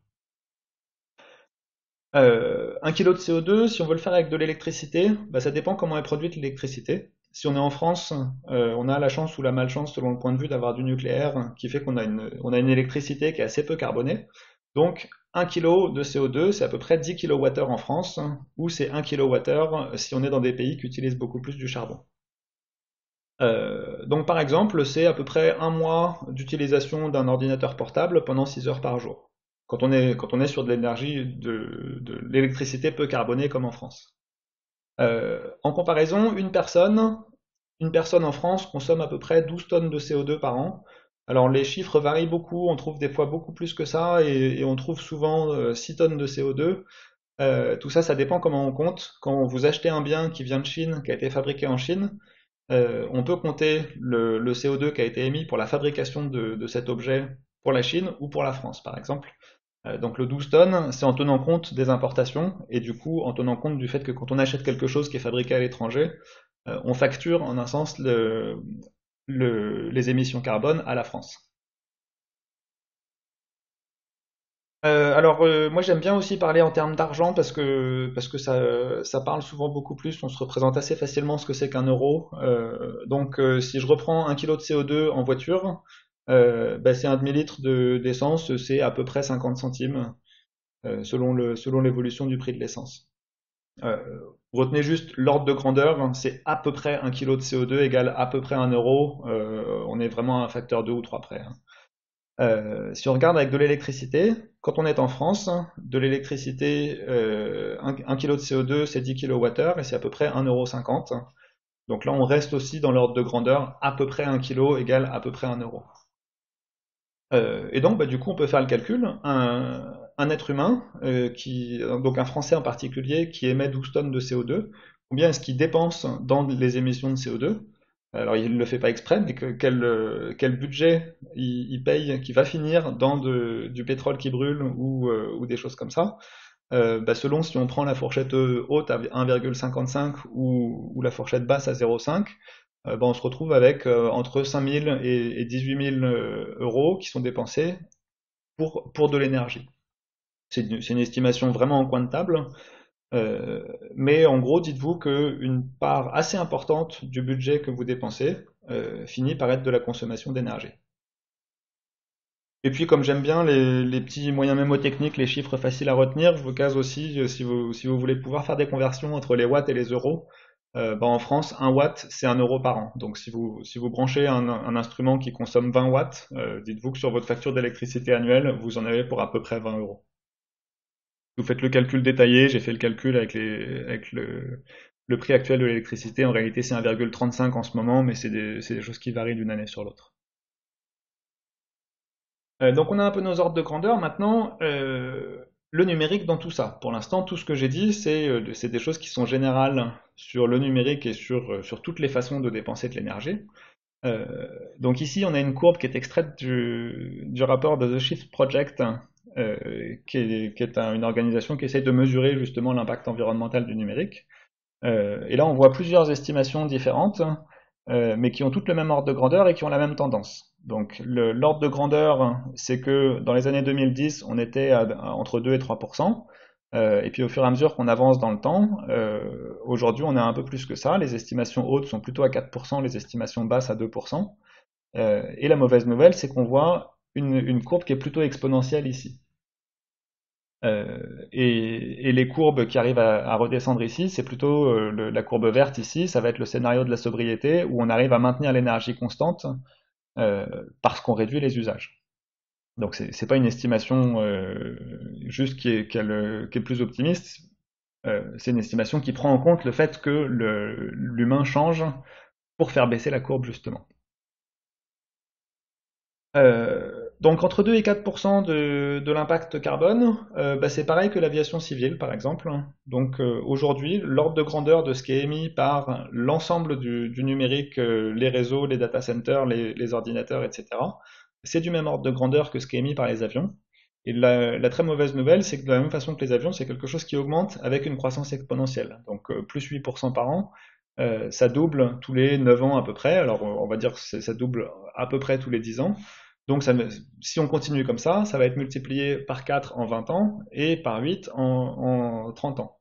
1 kg de CO2, si on veut le faire avec de l'électricité, bah, ça dépend comment est produite l'électricité. Si on est en France, on a la chance ou la malchance selon le point de vue d'avoir du nucléaire, qui fait on a une électricité qui est assez peu carbonée. Donc 1 kg de CO2, c'est à peu près 10 kWh en France, ou c'est 1 kWh si on est dans des pays qui utilisent beaucoup plus du charbon. Donc par exemple, c'est à peu près un mois d'utilisation d'un ordinateur portable pendant 6 heures par jour, quand on est sur de l'énergie, de l'électricité peu carbonée comme en France. En comparaison, une personne en France consomme à peu près 12 tonnes de CO2 par an. Alors les chiffres varient beaucoup, on trouve des fois beaucoup plus que ça, et on trouve souvent 6 tonnes de CO2. Tout ça, ça dépend comment on compte. Quand vous achetez un bien qui vient de Chine, qui a été fabriqué en Chine, on peut compter le CO2 qui a été émis pour la fabrication de cet objet pour la Chine ou pour la France, par exemple. Donc le 12 tonnes, c'est en tenant compte des importations et du coup en tenant compte du fait que quand on achète quelque chose qui est fabriqué à l'étranger, on facture en un sens les émissions carbone à la France. Moi j'aime bien aussi parler en termes d'argent parce que ça parle souvent beaucoup plus, on se représente assez facilement ce que c'est qu'un euro. Si je reprends 1 kg de CO2 en voiture, bah, c'est un demi-litre d'essence, c'est à peu près 50 centimes selon l'évolution du prix de l'essence. Euh, Retenez juste l'ordre de grandeur, hein, c'est à peu près 1 kg de CO2 égale à peu près 1 euro. On est vraiment à un facteur 2 ou 3 près, hein. Si on regarde avec de l'électricité, quand on est en France, de l'électricité, 1 kg de CO2, c'est 10 kWh et c'est à peu près 1,50 €. Donc là, on reste aussi dans l'ordre de grandeur, à peu près 1 kg égale à peu près 1 euro. Et donc, bah, du coup, on peut faire le calcul. Un être humain, donc un Français en particulier, qui émet 12 tonnes de CO2, combien est-ce qu'il dépense dans les émissions de CO2? Alors, il ne le fait pas exprès, mais quel budget il paye, qui va finir dans du pétrole qui brûle ou des choses comme ça. Bah, selon si on prend la fourchette haute à 1,55 ou la fourchette basse à 0,5, bah, on se retrouve avec entre 5 000 et 18 000 euros qui sont dépensés pour de l'énergie. C'est une estimation vraiment en coin de table, euh, mais en gros, dites-vous qu'une part assez importante du budget que vous dépensez finit par être de la consommation d'énergie. Et puis, comme j'aime bien les petits moyens mémotechniques, les chiffres faciles à retenir, je vous case aussi, si vous voulez pouvoir faire des conversions entre les watts et les euros, bah, en France, 1 watt, c'est 1 euro par an. Donc si vous branchez un instrument qui consomme 20 watts, dites-vous que sur votre facture d'électricité annuelle, vous en avez pour à peu près 20 euros. Vous faites le calcul détaillé, j'ai fait le calcul avec le prix actuel de l'électricité. En réalité, c'est 1,35 en ce moment, mais c'est des choses qui varient d'une année sur l'autre. Donc on a un peu nos ordres de grandeur. Maintenant, le numérique dans tout ça. Pour l'instant, tout ce que j'ai dit, c'est des choses qui sont générales sur le numérique et sur toutes les façons de dépenser de l'énergie. Euh, donc ici, on a une courbe qui est extraite du rapport de The Shift Project, qui est une organisation qui essaie de mesurer justement l'impact environnemental du numérique. Et là, on voit plusieurs estimations différentes, mais qui ont toutes le même ordre de grandeur et qui ont la même tendance. Donc l'ordre de grandeur, c'est que dans les années 2010, on était entre 2 et 3%. Et puis au fur et à mesure qu'on avance dans le temps, aujourd'hui on est un peu plus que ça. Les estimations hautes sont plutôt à 4%, les estimations basses à 2%. Et la mauvaise nouvelle, c'est qu'on voit une courbe qui est plutôt exponentielle ici. Et les courbes qui arrivent à redescendre ici, c'est plutôt la courbe verte ici, ça va être le scénario de la sobriété où on arrive à maintenir l'énergie constante euh, parce qu'on réduit les usages. Donc c'est pas une estimation juste qui est plus optimiste, c'est une estimation qui prend en compte le fait que l'humain change pour faire baisser la courbe justement. Donc entre 2 et 4% de l'impact carbone, bah, c'est pareil que l'aviation civile par exemple. Donc aujourd'hui, l'ordre de grandeur de ce qui est émis par l'ensemble du numérique, les réseaux, les data centers, les ordinateurs, etc., c'est du même ordre de grandeur que ce qui est émis par les avions. Et la très mauvaise nouvelle, c'est que de la même façon que les avions, c'est quelque chose qui augmente avec une croissance exponentielle. Donc plus 8% par an, ça double tous les 9 ans à peu près. Alors on va dire que ça double à peu près tous les 10 ans. Donc si on continue comme ça va être multiplié par 4 en 20 ans et par 8 en 30 ans.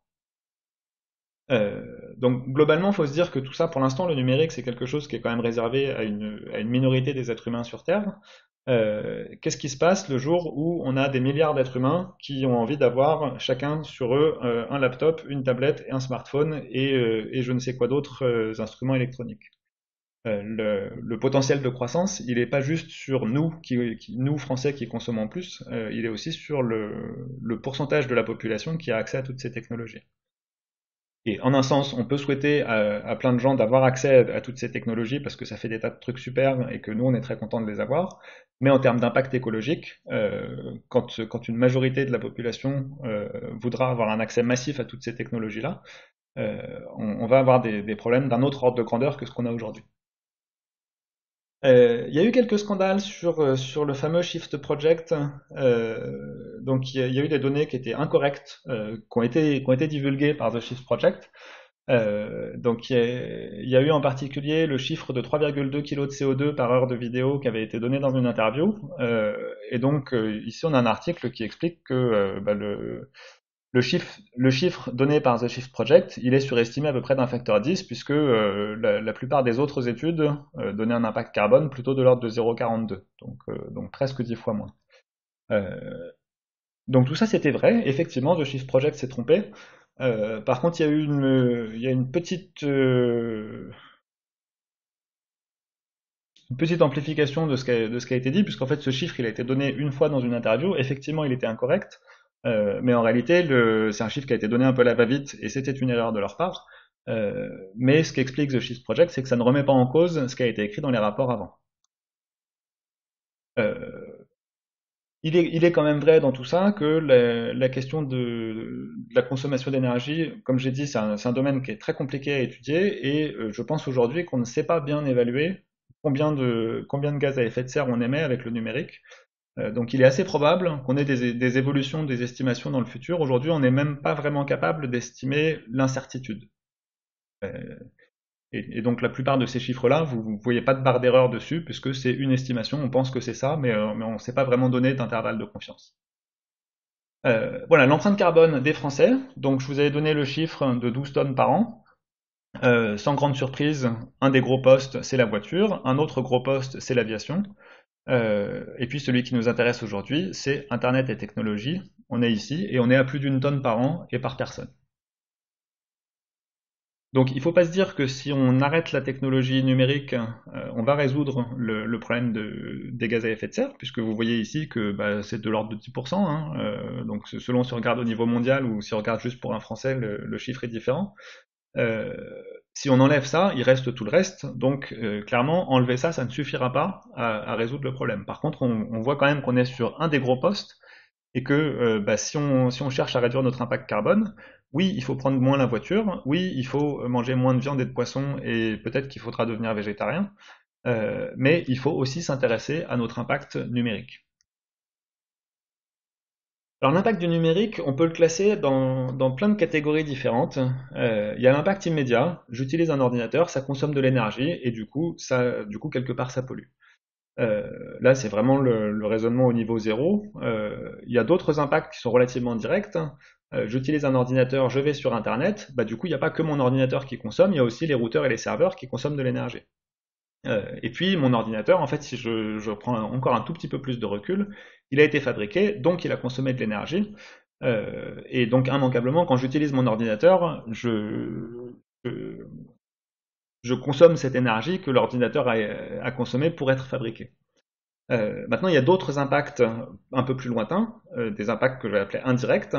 Donc globalement, il faut se dire que tout ça, pour l'instant, le numérique, c'est quelque chose qui est quand même réservé à une minorité des êtres humains sur Terre. Qu'est-ce qui se passe le jour où on a des milliards d'êtres humains qui ont envie d'avoir chacun sur eux un laptop, une tablette et un smartphone et je ne sais quoi d'autres instruments électroniques? Le potentiel de croissance, il n'est pas juste sur nous, nous Français qui consommons plus, il est aussi sur le pourcentage de la population qui a accès à toutes ces technologies. Et en un sens, on peut souhaiter à plein de gens d'avoir accès à toutes ces technologies parce que ça fait des tas de trucs super et que nous, on est très contents de les avoir. Mais en termes d'impact écologique, quand une majorité de la population voudra avoir un accès massif à toutes ces technologies-là, on va avoir des problèmes d'un autre ordre de grandeur que ce qu'on a aujourd'hui. Il y a eu quelques scandales sur le fameux Shift Project. Donc il y a eu des données qui étaient incorrectes, qui ont été divulguées par The Shift Project. Donc il y a eu en particulier le chiffre de 3,2 kg de CO2 par heure de vidéo qui avait été donné dans une interview. Et donc ici on a un article qui explique que bah, le chiffre donné par The Shift Project, il est surestimé à peu près d'un facteur 10, puisque la plupart des autres études donnaient un impact carbone plutôt de l'ordre de 0,42, donc presque 10 fois moins. Euh, donc tout ça c'était vrai, effectivement, The Shift Project s'est trompé. Par contre, il y a une petite amplification de ce qui a été dit, puisqu'en fait ce chiffre il a été donné une fois dans une interview, effectivement il était incorrect, mais en réalité c'est un chiffre qui a été donné un peu à la va-vite et c'était une erreur de leur part. Mais ce qu'explique The Shift Project, c'est que ça ne remet pas en cause ce qui a été écrit dans les rapports avant. Euh, il est quand même vrai dans tout ça que la question de la consommation d'énergie, comme j'ai dit, c'est un domaine qui est très compliqué à étudier et je pense aujourd'hui qu'on ne sait pas bien évaluer combien de gaz à effet de serre on émet avec le numérique. Donc il est assez probable qu'on ait des évolutions, des estimations dans le futur. Aujourd'hui, on n'est même pas vraiment capable d'estimer l'incertitude. Euh, et donc la plupart de ces chiffres-là, vous ne voyez pas de barre d'erreur dessus, puisque c'est une estimation, on pense que c'est ça, mais on ne s'est pas vraiment donné d'intervalle de confiance. Voilà, l'empreinte carbone des Français. Donc je vous avais donné le chiffre de 12 tonnes par an. Sans grande surprise, un des gros postes, c'est la voiture, un autre gros poste, c'est l'aviation. Et puis celui qui nous intéresse aujourd'hui, c'est Internet et technologie. On est ici et on est à plus d'une tonne par an et par personne. Donc il ne faut pas se dire que si on arrête la technologie numérique, on va résoudre le problème des gaz à effet de serre, puisque vous voyez ici que bah, c'est de l'ordre de 10%. Hein, donc selon si on regarde au niveau mondial ou si on regarde juste pour un Français, le chiffre est différent. Euh, si on enlève ça, il reste tout le reste. Donc clairement, enlever ça, ça ne suffira pas à résoudre le problème. Par contre, on voit quand même qu'on est sur un des gros postes et que si on cherche à réduire notre impact carbone, oui, il faut prendre moins la voiture, oui, il faut manger moins de viande et de poisson, et peut-être qu'il faudra devenir végétarien, mais il faut aussi s'intéresser à notre impact numérique. Alors l'impact du numérique, on peut le classer dans plein de catégories différentes. Il y a l'impact immédiat, j'utilise un ordinateur, ça consomme de l'énergie, et du coup quelque part ça pollue. Là, c'est vraiment le raisonnement au niveau zéro. Il y a d'autres impacts qui sont relativement directs. J'utilise un ordinateur, je vais sur Internet, bah, du coup, il n'y a pas que mon ordinateur qui consomme, il y a aussi les routeurs et les serveurs qui consomment de l'énergie. Et puis, mon ordinateur, en fait, si je prends encore un tout petit peu plus de recul, il a été fabriqué, donc il a consommé de l'énergie. Et donc, immanquablement, quand j'utilise mon ordinateur, je, je consomme cette énergie que l'ordinateur a consommée pour être fabriqué. Maintenant, il y a d'autres impacts un peu plus lointains, des impacts que je vais appeler indirects.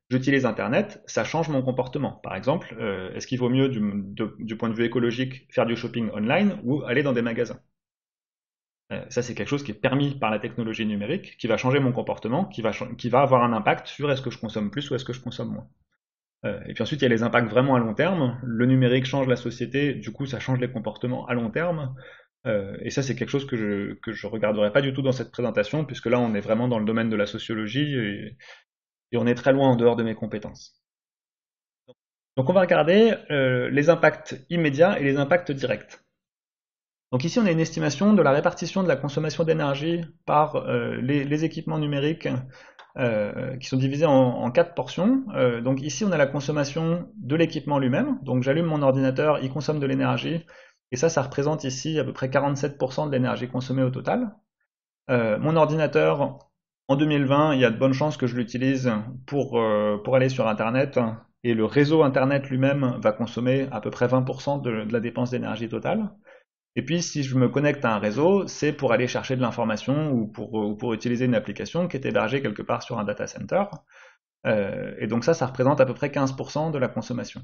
J'utilise Internet, ça change mon comportement. Par exemple, est-ce qu'il vaut mieux, du point de vue écologique, faire du shopping online ou aller dans des magasins? Ça, c'est quelque chose qui est permis par la technologie numérique, qui va changer mon comportement, qui va avoir un impact sur est-ce que je consomme plus ou est-ce que je consomme moins. Et puis ensuite, il y a les impacts vraiment à long terme. Le numérique change la société, du coup, ça change les comportements à long terme. Et ça, c'est quelque chose que je regarderai pas du tout dans cette présentation, puisque là, on est vraiment dans le domaine de la sociologie et on est très loin en dehors de mes compétences. Donc, on va regarder les impacts immédiats et les impacts directs. Donc ici, on a une estimation de la répartition de la consommation d'énergie par les équipements numériques qui sont divisés en quatre portions. Donc ici, on a la consommation de l'équipement lui-même. Donc j'allume mon ordinateur, il consomme de l'énergie. Et ça représente ici à peu près 47% de l'énergie consommée au total. Mon ordinateur, en 2020, il y a de bonnes chances que je l'utilise pour aller sur Internet. Et le réseau Internet lui-même va consommer à peu près 20% de la dépense d'énergie totale. Et puis, si je me connecte à un réseau, c'est pour aller chercher de l'information ou pour utiliser une application qui est hébergée quelque part sur un data center. Et donc ça représente à peu près 15% de la consommation.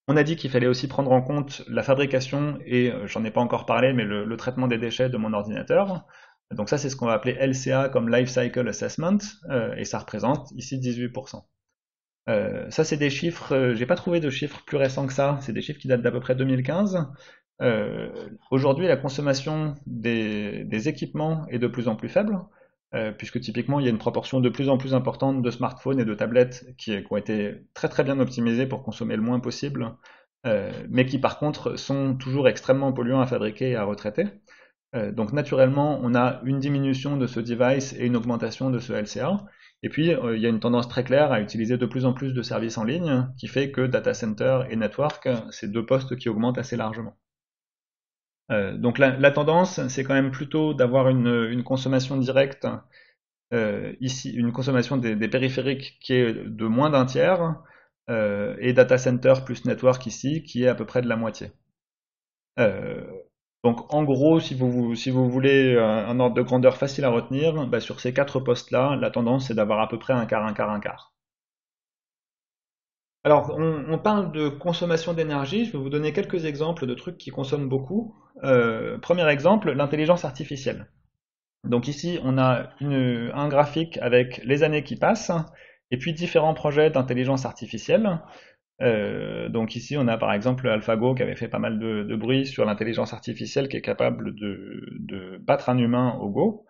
On a dit qu'il fallait aussi prendre en compte la fabrication et, j'en ai pas encore parlé, mais le traitement des déchets de mon ordinateur. Donc ça, c'est ce qu'on va appeler LCA comme Life Cycle Assessment, et ça représente ici 18%. Ça, c'est des chiffres, j'ai pas trouvé de chiffres plus récents que ça, c'est des chiffres qui datent d'à peu près 2015. Aujourd'hui, la consommation des équipements est de plus en plus faible, puisque typiquement, il y a une proportion de plus en plus importante de smartphones et de tablettes qui ont été très très bien optimisés pour consommer le moins possible, mais qui par contre sont toujours extrêmement polluants à fabriquer et à retraiter. Donc naturellement, on a une diminution de ce device et une augmentation de ce LCA. Et puis, il y a une tendance très claire à utiliser de plus en plus de services en ligne, qui fait que data center et network, c'est deux postes qui augmentent assez largement. Donc la tendance, c'est quand même plutôt d'avoir une consommation directe, ici, une consommation des périphériques qui est de moins d'un tiers, et data center plus network ici, qui est à peu près de la moitié. Euh, donc en gros, si vous voulez un ordre de grandeur facile à retenir, bah, sur ces quatre postes-là, la tendance c'est d'avoir à peu près un quart, un quart, un quart. Alors, on parle de consommation d'énergie. Je vais vous donner quelques exemples de trucs qui consomment beaucoup. Premier exemple, l'intelligence artificielle. Donc ici, on a un graphique avec les années qui passent et puis différents projets d'intelligence artificielle. Donc ici, on a par exemple AlphaGo qui avait fait pas mal de bruit sur l'intelligence artificielle qui est capable de battre un humain au Go.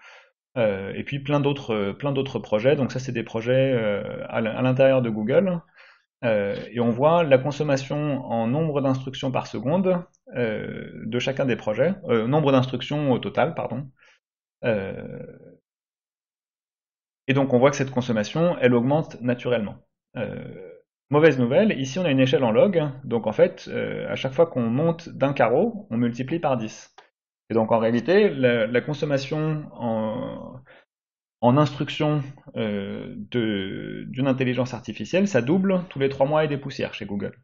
Et puis plein d'autres projets. Donc ça, c'est des projets à l'intérieur de Google. Et on voit la consommation en nombre d'instructions par seconde de chacun des projets, nombre d'instructions au total, pardon. Euh, et donc on voit que cette consommation, elle augmente naturellement. Euh, Mauvaise nouvelle, ici on a une échelle en log, donc en fait, à chaque fois qu'on monte d'un carreau, on multiplie par 10. Et donc en réalité, la consommation en instruction d'une intelligence artificielle, ça double tous les 3 mois et des poussières chez Google.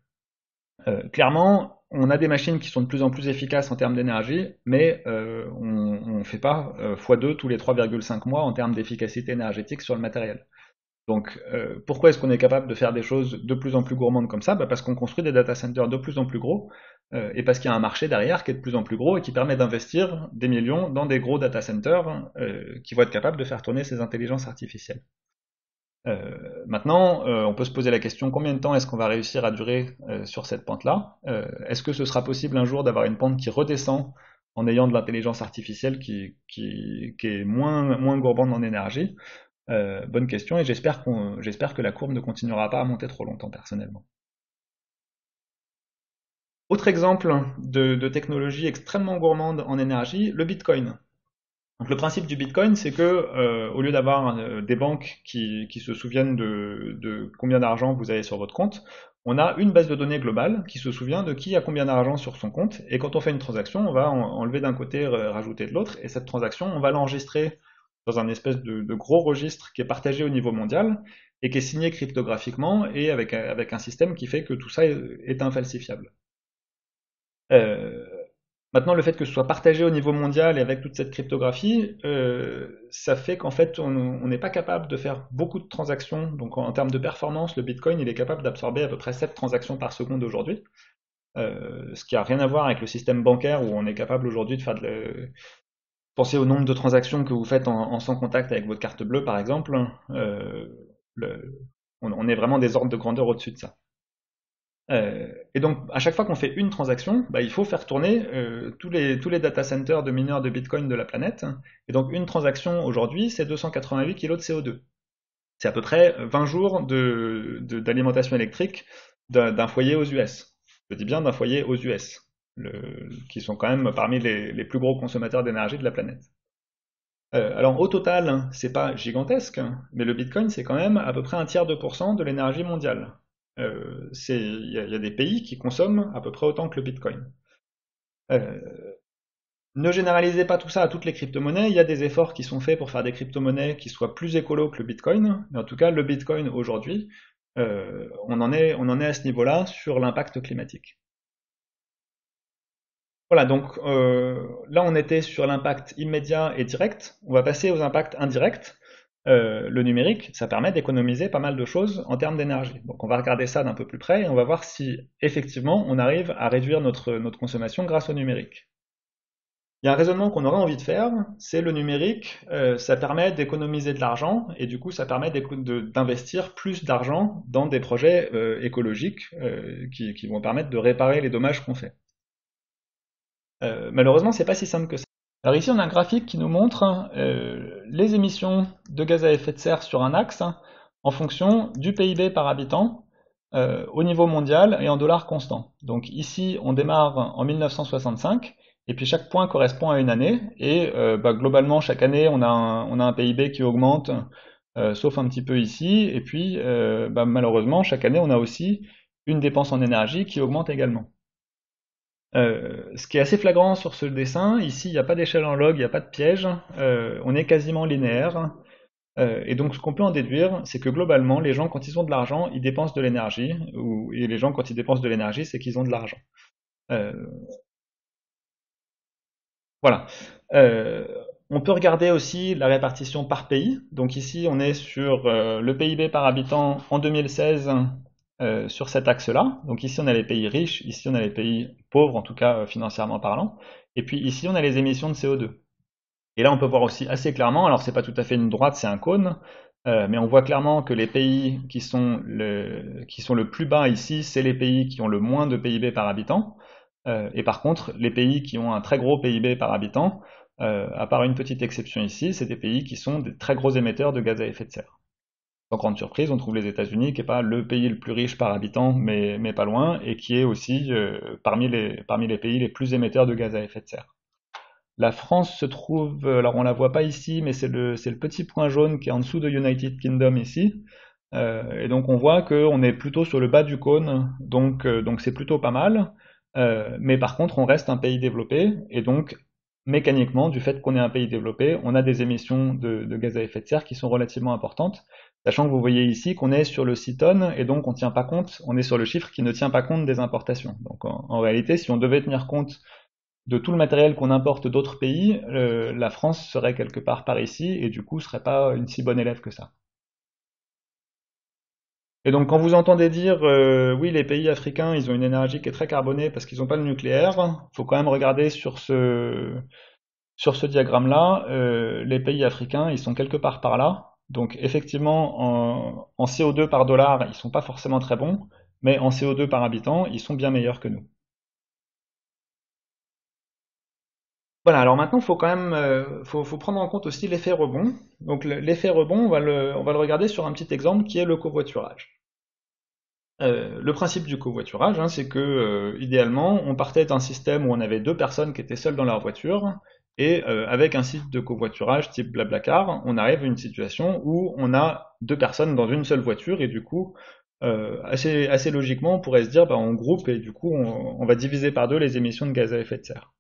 Clairement, on a des machines qui sont de plus en plus efficaces en termes d'énergie, mais on ne fait pas x2 tous les 3,5 mois en termes d'efficacité énergétique sur le matériel. Donc, pourquoi est-ce qu'on est capable de faire des choses de plus en plus gourmandes comme ça? Bah, parce qu'on construit des data centers de plus en plus gros, et parce qu'il y a un marché derrière qui est de plus en plus gros et qui permet d'investir des millions dans des gros data centers qui vont être capables de faire tourner ces intelligences artificielles. Maintenant, on peut se poser la question combien de temps est-ce qu'on va réussir à durer sur cette pente-là? Est-ce que ce sera possible un jour d'avoir une pente qui redescend en ayant de l'intelligence artificielle qui est moins gourmande en énergie? Bonne question, et j'espère que la courbe ne continuera pas à monter trop longtemps personnellement. Autre exemple de technologie extrêmement gourmande en énergie, le Bitcoin. Donc le principe du Bitcoin, c'est que au lieu d'avoir des banques qui se souviennent de combien d'argent vous avez sur votre compte, on a une base de données globale qui se souvient de qui a combien d'argent sur son compte, et quand on fait une transaction, on va enlever d'un côté, rajouter de l'autre, et cette transaction, on va l'enregistrer dans un espèce de gros registre qui est partagé au niveau mondial, et qui est signé cryptographiquement, et avec un système qui fait que tout ça est infalsifiable. Euh, Maintenant, le fait que ce soit partagé au niveau mondial et avec toute cette cryptographie, ça fait qu'en fait, on n'est pas capable de faire beaucoup de transactions. Donc, en termes de performance, le Bitcoin, il est capable d'absorber à peu près 7 transactions par seconde aujourd'hui. Ce qui a rien à voir avec le système bancaire où on est capable aujourd'hui de faire Pensez au nombre de transactions que vous faites en sans contact avec votre carte bleue, par exemple. Le- on est vraiment des ordres de grandeur au-dessus de ça. Et donc, à chaque fois qu'on fait une transaction, bah, il faut faire tourner tous les data centers de mineurs de Bitcoin de la planète. Et donc, une transaction aujourd'hui, c'est 288 kg de CO2. C'est à peu près 20 jours d'alimentation électrique d'un foyer aux US. Je dis bien d'un foyer aux US, qui sont quand même parmi les plus gros consommateurs d'énergie de la planète. Alors au total, c'est pas gigantesque, mais le Bitcoin c'est quand même à peu près un tiers de pourcent de l'énergie mondiale. Il y a des pays qui consomment à peu près autant que le Bitcoin. Euh, Ne généralisez pas tout ça à toutes les crypto-monnaies. Il y a des efforts qui sont faits pour faire des crypto-monnaies qui soient plus écolos que le Bitcoin. Mais en tout cas, le Bitcoin aujourd'hui, on en est à ce niveau-là sur l'impact climatique. Voilà, donc là on était sur l'impact immédiat et direct. On va passer aux impacts indirects. Le numérique, ça permet d'économiser pas mal de choses en termes d'énergie. Donc on va regarder ça d'un peu plus près et on va voir si effectivement on arrive à réduire notre consommation grâce au numérique. Il y a un raisonnement qu'on aurait envie de faire, c'est le numérique, ça permet d'économiser de l'argent et du coup ça permet d'investir plus d'argent dans des projets écologiques qui vont permettre de réparer les dommages qu'on fait. Malheureusement, c'est pas si simple que ça. Alors ici, on a un graphique qui nous montre les émissions de gaz à effet de serre sur un axe en fonction du PIB par habitant au niveau mondial et en dollars constants. Donc ici, on démarre en 1965 et puis chaque point correspond à une année et globalement, chaque année, on a un PIB qui augmente, sauf un petit peu ici. Et puis, malheureusement, chaque année, on a aussi une dépense en énergie qui augmente également. Ce qui est assez flagrant sur ce dessin, ici il n'y a pas d'échelle en log, il n'y a pas de piège, on est quasiment linéaire, et donc ce qu'on peut en déduire, c'est que globalement, les gens quand ils ont de l'argent, ils dépensent de l'énergie, et les gens quand ils dépensent de l'énergie, c'est qu'ils ont de l'argent. Euh, voilà. Euh, on peut regarder aussi la répartition par pays. Donc ici, on est sur le PIB par habitant en 2016 sur cet axe-là. Donc ici, on a les pays riches, ici, on a les pays pauvres, en tout cas financièrement parlant. Et puis ici, on a les émissions de CO2. Et là, on peut voir aussi assez clairement, alors c'est pas tout à fait une droite, c'est un cône, mais on voit clairement que les pays qui sont le plus bas ici, c'est les pays qui ont le moins de PIB par habitant. Et par contre, les pays qui ont un très gros PIB par habitant, à part une petite exception ici, c'est des pays qui sont des très gros émetteurs de gaz à effet de serre. Sans grande surprise, on trouve les États-Unis, qui n'est pas le pays le plus riche par habitant, mais pas loin, et qui est aussi parmi les pays les plus émetteurs de gaz à effet de serre. La France se trouve, alors on la voit pas ici, mais c'est le petit point jaune qui est en dessous de United Kingdom ici. Et donc on voit qu'on est plutôt sur le bas du cône, donc c'est plutôt pas mal. Mais par contre, on reste un pays développé, et donc mécaniquement, du fait qu'on est un pays développé, on a des émissions de gaz à effet de serre qui sont relativement importantes, sachant que vous voyez ici qu'on est sur le 6 tonnes, et donc on tient pas compte, on est sur le chiffre qui ne tient pas compte des importations. Donc en réalité, si on devait tenir compte de tout le matériel qu'on importe d'autres pays, la France serait quelque part par ici, et du coup serait pas une si bonne élève que ça. Et donc quand vous entendez dire oui les pays africains ils ont une énergie qui est très carbonée parce qu'ils n'ont pas le nucléaire, faut quand même regarder sur ce diagramme-là, les pays africains ils sont quelque part par là. Donc effectivement, en CO2 par dollar, ils sont pas forcément très bons, mais en CO2 par habitant, ils sont bien meilleurs que nous. Voilà, alors maintenant, faut quand même, faut prendre en compte aussi l'effet rebond. Donc l'effet rebond, on va le regarder sur un petit exemple qui est le covoiturage. Le principe du covoiturage, hein, c'est que idéalement, on partait d'un système où on avait deux personnes qui étaient seules dans leur voiture, et avec un site de covoiturage type Blablacar, on arrive à une situation où on a deux personnes dans une seule voiture, et du coup, assez logiquement, on pourrait se dire, bah, on groupe, et du coup, on va diviser par deux les émissions de gaz à effet de serre.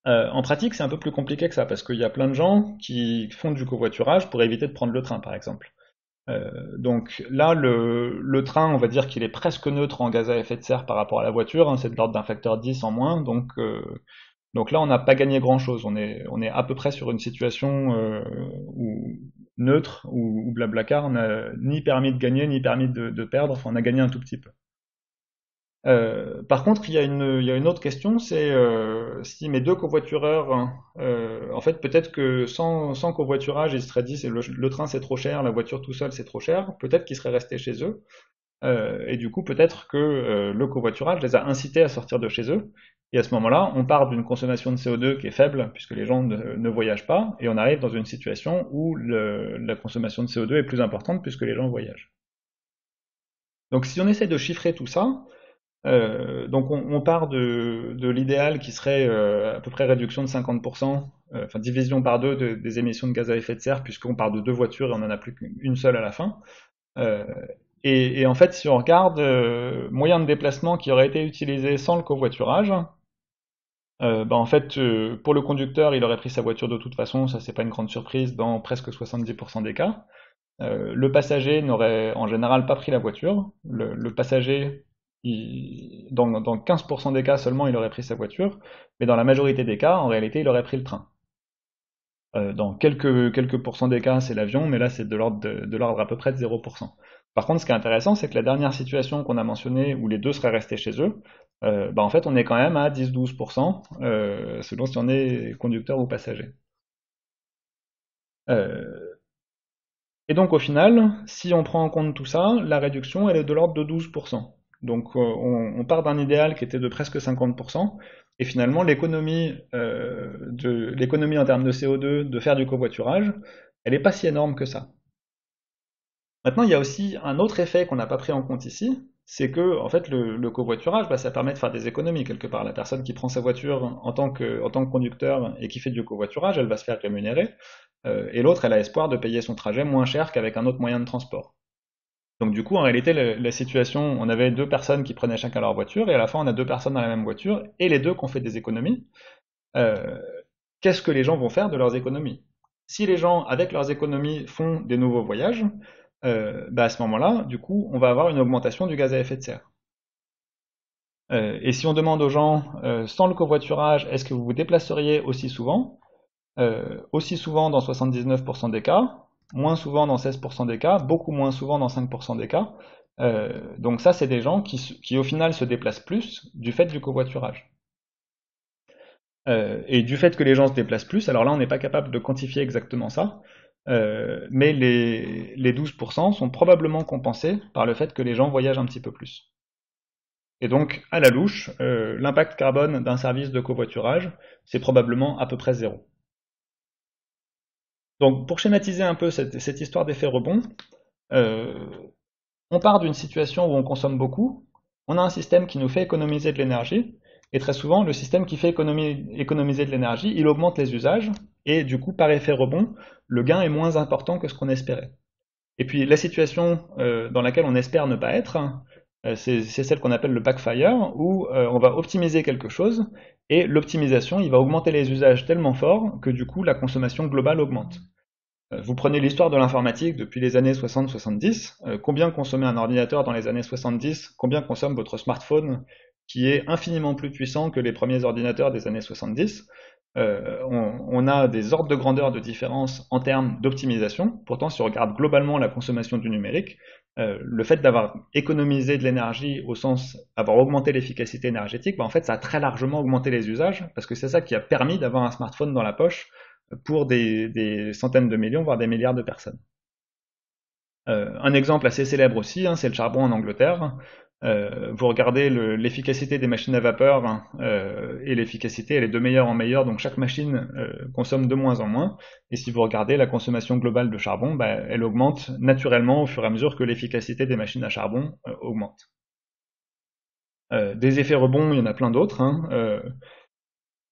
En pratique, c'est un peu plus compliqué que ça, parce qu'il y a plein de gens qui font du covoiturage pour éviter de prendre le train, par exemple. Donc là, le train, on va dire qu'il est presque neutre en gaz à effet de serre par rapport à la voiture, hein, c'est de l'ordre d'un facteur 10 en moins, donc là, on n'a pas gagné grand-chose, on est à peu près sur une situation neutre, où Blablacar n'a ni permis de gagner, ni permis de perdre, enfin on a gagné un tout petit peu. Par contre, il y a une autre question, c'est si mes deux covoitureurs, hein, en fait, peut-être que sans covoiturage, ils se seraient dit le train c'est trop cher, la voiture tout seul c'est trop cher, peut-être qu'ils seraient restés chez eux, et du coup peut-être que le covoiturage les a incités à sortir de chez eux, et à ce moment-là, on part d'une consommation de CO2 qui est faible, puisque les gens ne voyagent pas, et on arrive dans une situation où la consommation de CO2 est plus importante puisque les gens voyagent. Donc si on essaie de chiffrer tout ça, donc on part de l'idéal qui serait à peu près réduction de 50%, enfin division par deux des émissions de gaz à effet de serre, puisqu'on part de deux voitures et on n'en a plus qu'une seule à la fin. Euh, et en fait, si on regarde moyen de déplacement qui aurait été utilisé sans le covoiturage, bah en fait, pour le conducteur, il aurait pris sa voiture de toute façon, ça c'est pas une grande surprise dans presque 70% des cas. Le passager n'aurait en général pas pris la voiture. Le passager, dans 15% des cas seulement, il aurait pris sa voiture, mais dans la majorité des cas, en réalité, il aurait pris le train. Dans quelques pourcents des cas, c'est l'avion, mais là, c'est de l'ordre à peu près de 0%. Par contre, ce qui est intéressant, c'est que la dernière situation qu'on a mentionnée, où les deux seraient restés chez eux, bah, en fait, on est quand même à 10-12%, selon si on est conducteur ou passager. Euh, Et donc au final, si on prend en compte tout ça, la réduction elle est de l'ordre de 12%. Donc on part d'un idéal qui était de presque 50%, et finalement l'économie en termes de CO2 de faire du covoiturage, elle n'est pas si énorme que ça. Maintenant, il y a aussi un autre effet qu'on n'a pas pris en compte ici, c'est que en fait le covoiturage, bah, ça permet de faire des économies quelque part. La personne qui prend sa voiture en tant que conducteur et qui fait du covoiturage, elle va se faire rémunérer, et l'autre, elle a espoir de payer son trajet moins cher qu'avec un autre moyen de transport. Donc du coup, en réalité, la situation, on avait deux personnes qui prenaient chacun leur voiture, et à la fin, on a deux personnes dans la même voiture, et les deux qui ont fait des économies. Euh, Qu'est-ce que les gens vont faire de leurs économies? Si les gens, avec leurs économies, font des nouveaux voyages, bah à ce moment-là, du coup, on va avoir une augmentation du gaz à effet de serre. Et si on demande aux gens, sans le covoiturage, est-ce que vous vous déplaceriez aussi souvent dans 79% des cas, moins souvent dans 16% des cas, beaucoup moins souvent dans 5% des cas. Donc ça, c'est des gens qui au final se déplacent plus du fait du covoiturage. Et du fait que les gens se déplacent plus, alors là, on n'est pas capable de quantifier exactement ça, mais les 12% sont probablement compensés par le fait que les gens voyagent un petit peu plus. Et donc, à la louche, l'impact carbone d'un service de covoiturage, c'est probablement à peu près zéro. Donc, pour schématiser un peu cette histoire d'effet rebond, euh, on part d'une situation où on consomme beaucoup, on a un système qui nous fait économiser de l'énergie, et très souvent, le système qui fait économiser de l'énergie, il augmente les usages, et du coup, par effet rebond, le gain est moins important que ce qu'on espérait. Et puis, la situation dans laquelle on espère ne pas être, c'est celle qu'on appelle le backfire, où on va optimiser quelque chose, et l'optimisation, il va augmenter les usages tellement fort que du coup, la consommation globale augmente. Vous prenez l'histoire de l'informatique depuis les années 60-70, combien consommait un ordinateur dans les années 70, combien consomme votre smartphone qui est infiniment plus puissant que les premiers ordinateurs des années 70. On a des ordres de grandeur de différence en termes d'optimisation. Pourtant, si on regarde globalement la consommation du numérique, le fait d'avoir économisé de l'énergie au sens avoir augmenté l'efficacité énergétique, bah, en fait, ça a très largement augmenté les usages parce que c'est ça qui a permis d'avoir un smartphone dans la poche pour des centaines de millions, voire des milliards de personnes. Un exemple assez célèbre aussi, hein, c'est le charbon en Angleterre. Vous regardez l'efficacité des machines à vapeur, hein, et l'efficacité elle est de meilleur en meilleur, donc chaque machine consomme de moins en moins. Et si vous regardez la consommation globale de charbon, bah, elle augmente naturellement au fur et à mesure que l'efficacité des machines à charbon augmente. Des effets rebonds, il y en a plein d'autres, hein.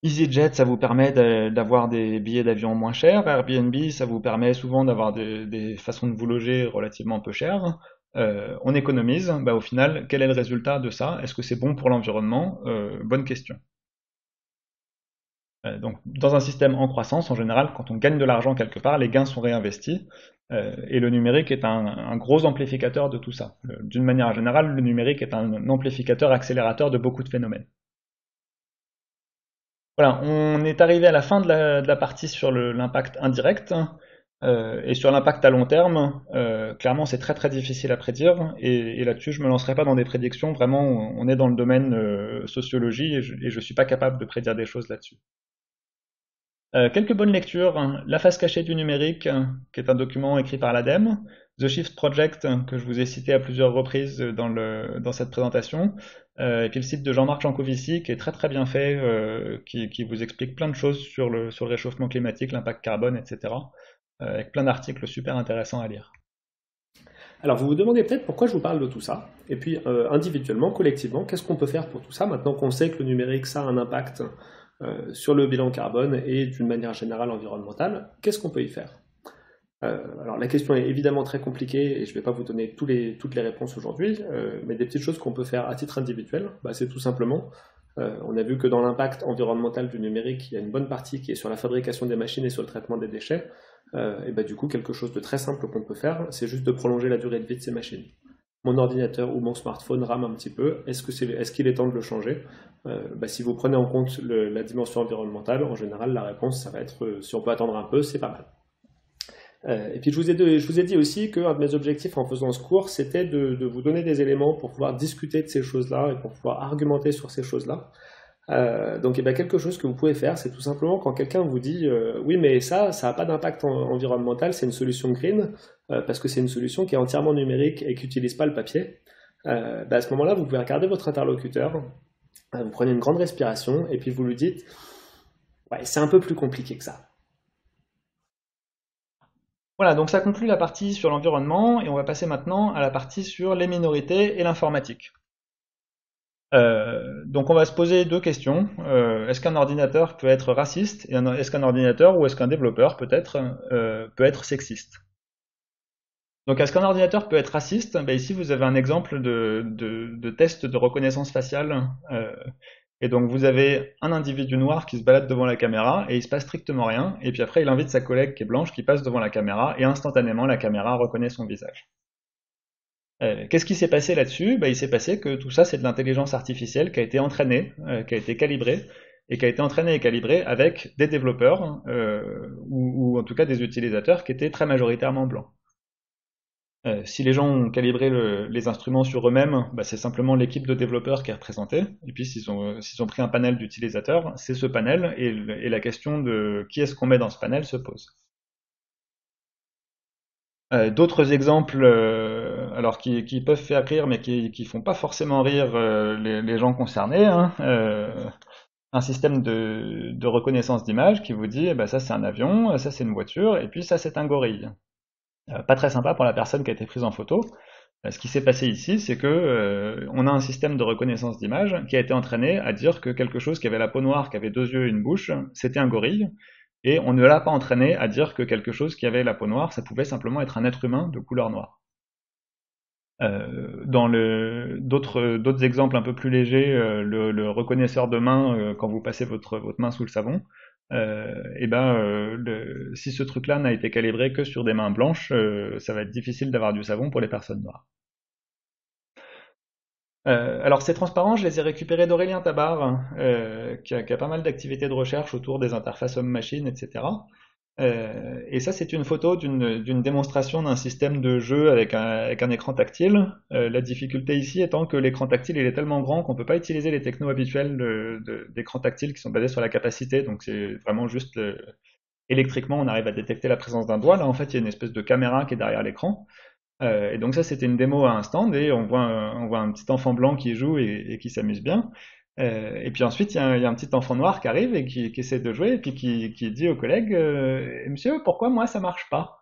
EasyJet, ça vous permet d'avoir des billets d'avion moins chers. Airbnb, ça vous permet souvent d'avoir des façons de vous loger relativement peu chères. On économise. Bah, au final, quel est le résultat de ça? Est-ce que c'est bon pour l'environnement? Bonne question. Donc, dans un système en croissance, en général, quand on gagne de l'argent quelque part, les gains sont réinvestis. Et le numérique est un gros amplificateur de tout ça. D'une manière générale, le numérique est un amplificateur accélérateur de beaucoup de phénomènes. Voilà, on est arrivé à la fin de la partie sur l'impact indirect, et sur l'impact à long terme. Clairement, c'est très très difficile à prédire, et là-dessus, je me lancerai pas dans des prédictions. Vraiment, on est dans le domaine sociologie, et je suis pas capable de prédire des choses là-dessus. Quelques bonnes lectures, hein. La face cachée du numérique, qui est un document écrit par l'ADEME, The Shift Project, que je vous ai cité à plusieurs reprises dans cette présentation, et puis le site de Jean-Marc Jancovici, qui est très très bien fait, qui vous explique plein de choses sur le réchauffement climatique, l'impact carbone, etc., avec plein d'articles super intéressants à lire. Alors vous vous demandez peut-être pourquoi je vous parle de tout ça, et puis individuellement, collectivement, qu'est-ce qu'on peut faire pour tout ça, maintenant qu'on sait que le numérique, ça a un impact sur le bilan carbone et d'une manière générale environnementale, qu'est-ce qu'on peut y faire? Alors la question est évidemment très compliquée et je ne vais pas vous donner toutes les réponses aujourd'hui, mais des petites choses qu'on peut faire à titre individuel, bah, c'est tout simplement, on a vu que dans l'impact environnemental du numérique, il y a une bonne partie qui est sur la fabrication des machines et sur le traitement des déchets, et bah, du coup quelque chose de très simple qu'on peut faire, c'est juste de prolonger la durée de vie de ces machines. Mon ordinateur ou mon smartphone rame un petit peu, est-ce qu'il est temps de le changer? Bah, si vous prenez en compte la dimension environnementale, en général la réponse ça va être si on peut attendre un peu, c'est pas mal. Et puis je vous ai dit aussi qu'un de mes objectifs en faisant ce cours, c'était de vous donner des éléments pour pouvoir discuter de ces choses-là et pour pouvoir argumenter sur ces choses-là. Donc eh ben, quelque chose que vous pouvez faire, c'est tout simplement quand quelqu'un vous dit oui mais ça n'a pas d'impact environnemental, c'est une solution green, parce que c'est une solution qui est entièrement numérique et qui n'utilise pas le papier. Bah, à ce moment-là, vous pouvez regarder votre interlocuteur, vous prenez une grande respiration et puis vous lui dites ouais, c'est un peu plus compliqué que ça. Voilà, donc ça conclut la partie sur l'environnement, et on va passer maintenant à la partie sur les minorités et l'informatique. Donc on va se poser deux questions. Est-ce qu'un ordinateur peut être raciste? Et est-ce qu'un ordinateur ou est-ce qu'un développeur peut être sexiste? Donc est-ce qu'un ordinateur peut être raciste? Ben, ici vous avez un exemple de test de reconnaissance faciale. Et donc vous avez un individu noir qui se balade devant la caméra et il se passe strictement rien. Et puis après il invite sa collègue qui est blanche qui passe devant la caméra et instantanément la caméra reconnaît son visage. Qu'est-ce qui s'est passé là-dessus? Il s'est passé que tout ça, c'est de l'intelligence artificielle qui a été entraînée, qui a été calibrée, et qui a été entraînée et calibrée avec des développeurs, ou en tout cas des utilisateurs qui étaient très majoritairement blancs. Si les gens ont calibré les instruments sur eux-mêmes, c'est simplement l'équipe de développeurs qui est représentée. Et puis s'ils ont pris un panel d'utilisateurs, c'est ce panel, et la question de qui est-ce qu'on met dans ce panel se pose. D'autres exemples, alors qui peuvent faire rire, mais qui font pas forcément rire les gens concernés, hein. Un système de reconnaissance d'image qui vous dit, eh ben, ça c'est un avion, ça c'est une voiture, et puis ça c'est un gorille. Pas très sympa pour la personne qui a été prise en photo. Ce qui s'est passé ici, c'est que on a un système de reconnaissance d'image qui a été entraîné à dire que quelque chose qui avait la peau noire, qui avait deux yeux et une bouche, c'était un gorille. Et on ne l'a pas entraîné à dire que quelque chose qui avait la peau noire, ça pouvait simplement être un être humain de couleur noire. D'autres exemples un peu plus légers, le reconnaisseur de main, quand vous passez votre main sous le savon, si ce truc-là n'a été calibré que sur des mains blanches, ça va être difficile d'avoir du savon pour les personnes noires. Alors ces transparents, je les ai récupérés d'Aurélien Tabar, qui a pas mal d'activités de recherche autour des interfaces homme-machine, etc. Et ça, c'est une photo d'une démonstration d'un système de jeu avec un écran tactile. La difficulté ici étant que l'écran tactile il est tellement grand qu'on peut pas utiliser les technos habituels d'écran tactile qui sont basés sur la capacité, donc c'est vraiment juste électriquement on arrive à détecter la présence d'un doigt. Là en fait il y a une espèce de caméra qui est derrière l'écran. Et donc ça c'était une démo à un stand et on voit un petit enfant blanc qui joue et qui s'amuse bien. Et puis ensuite il y a un petit enfant noir qui arrive et qui essaie de jouer et puis qui dit au collègue Monsieur, pourquoi moi ça marche pas?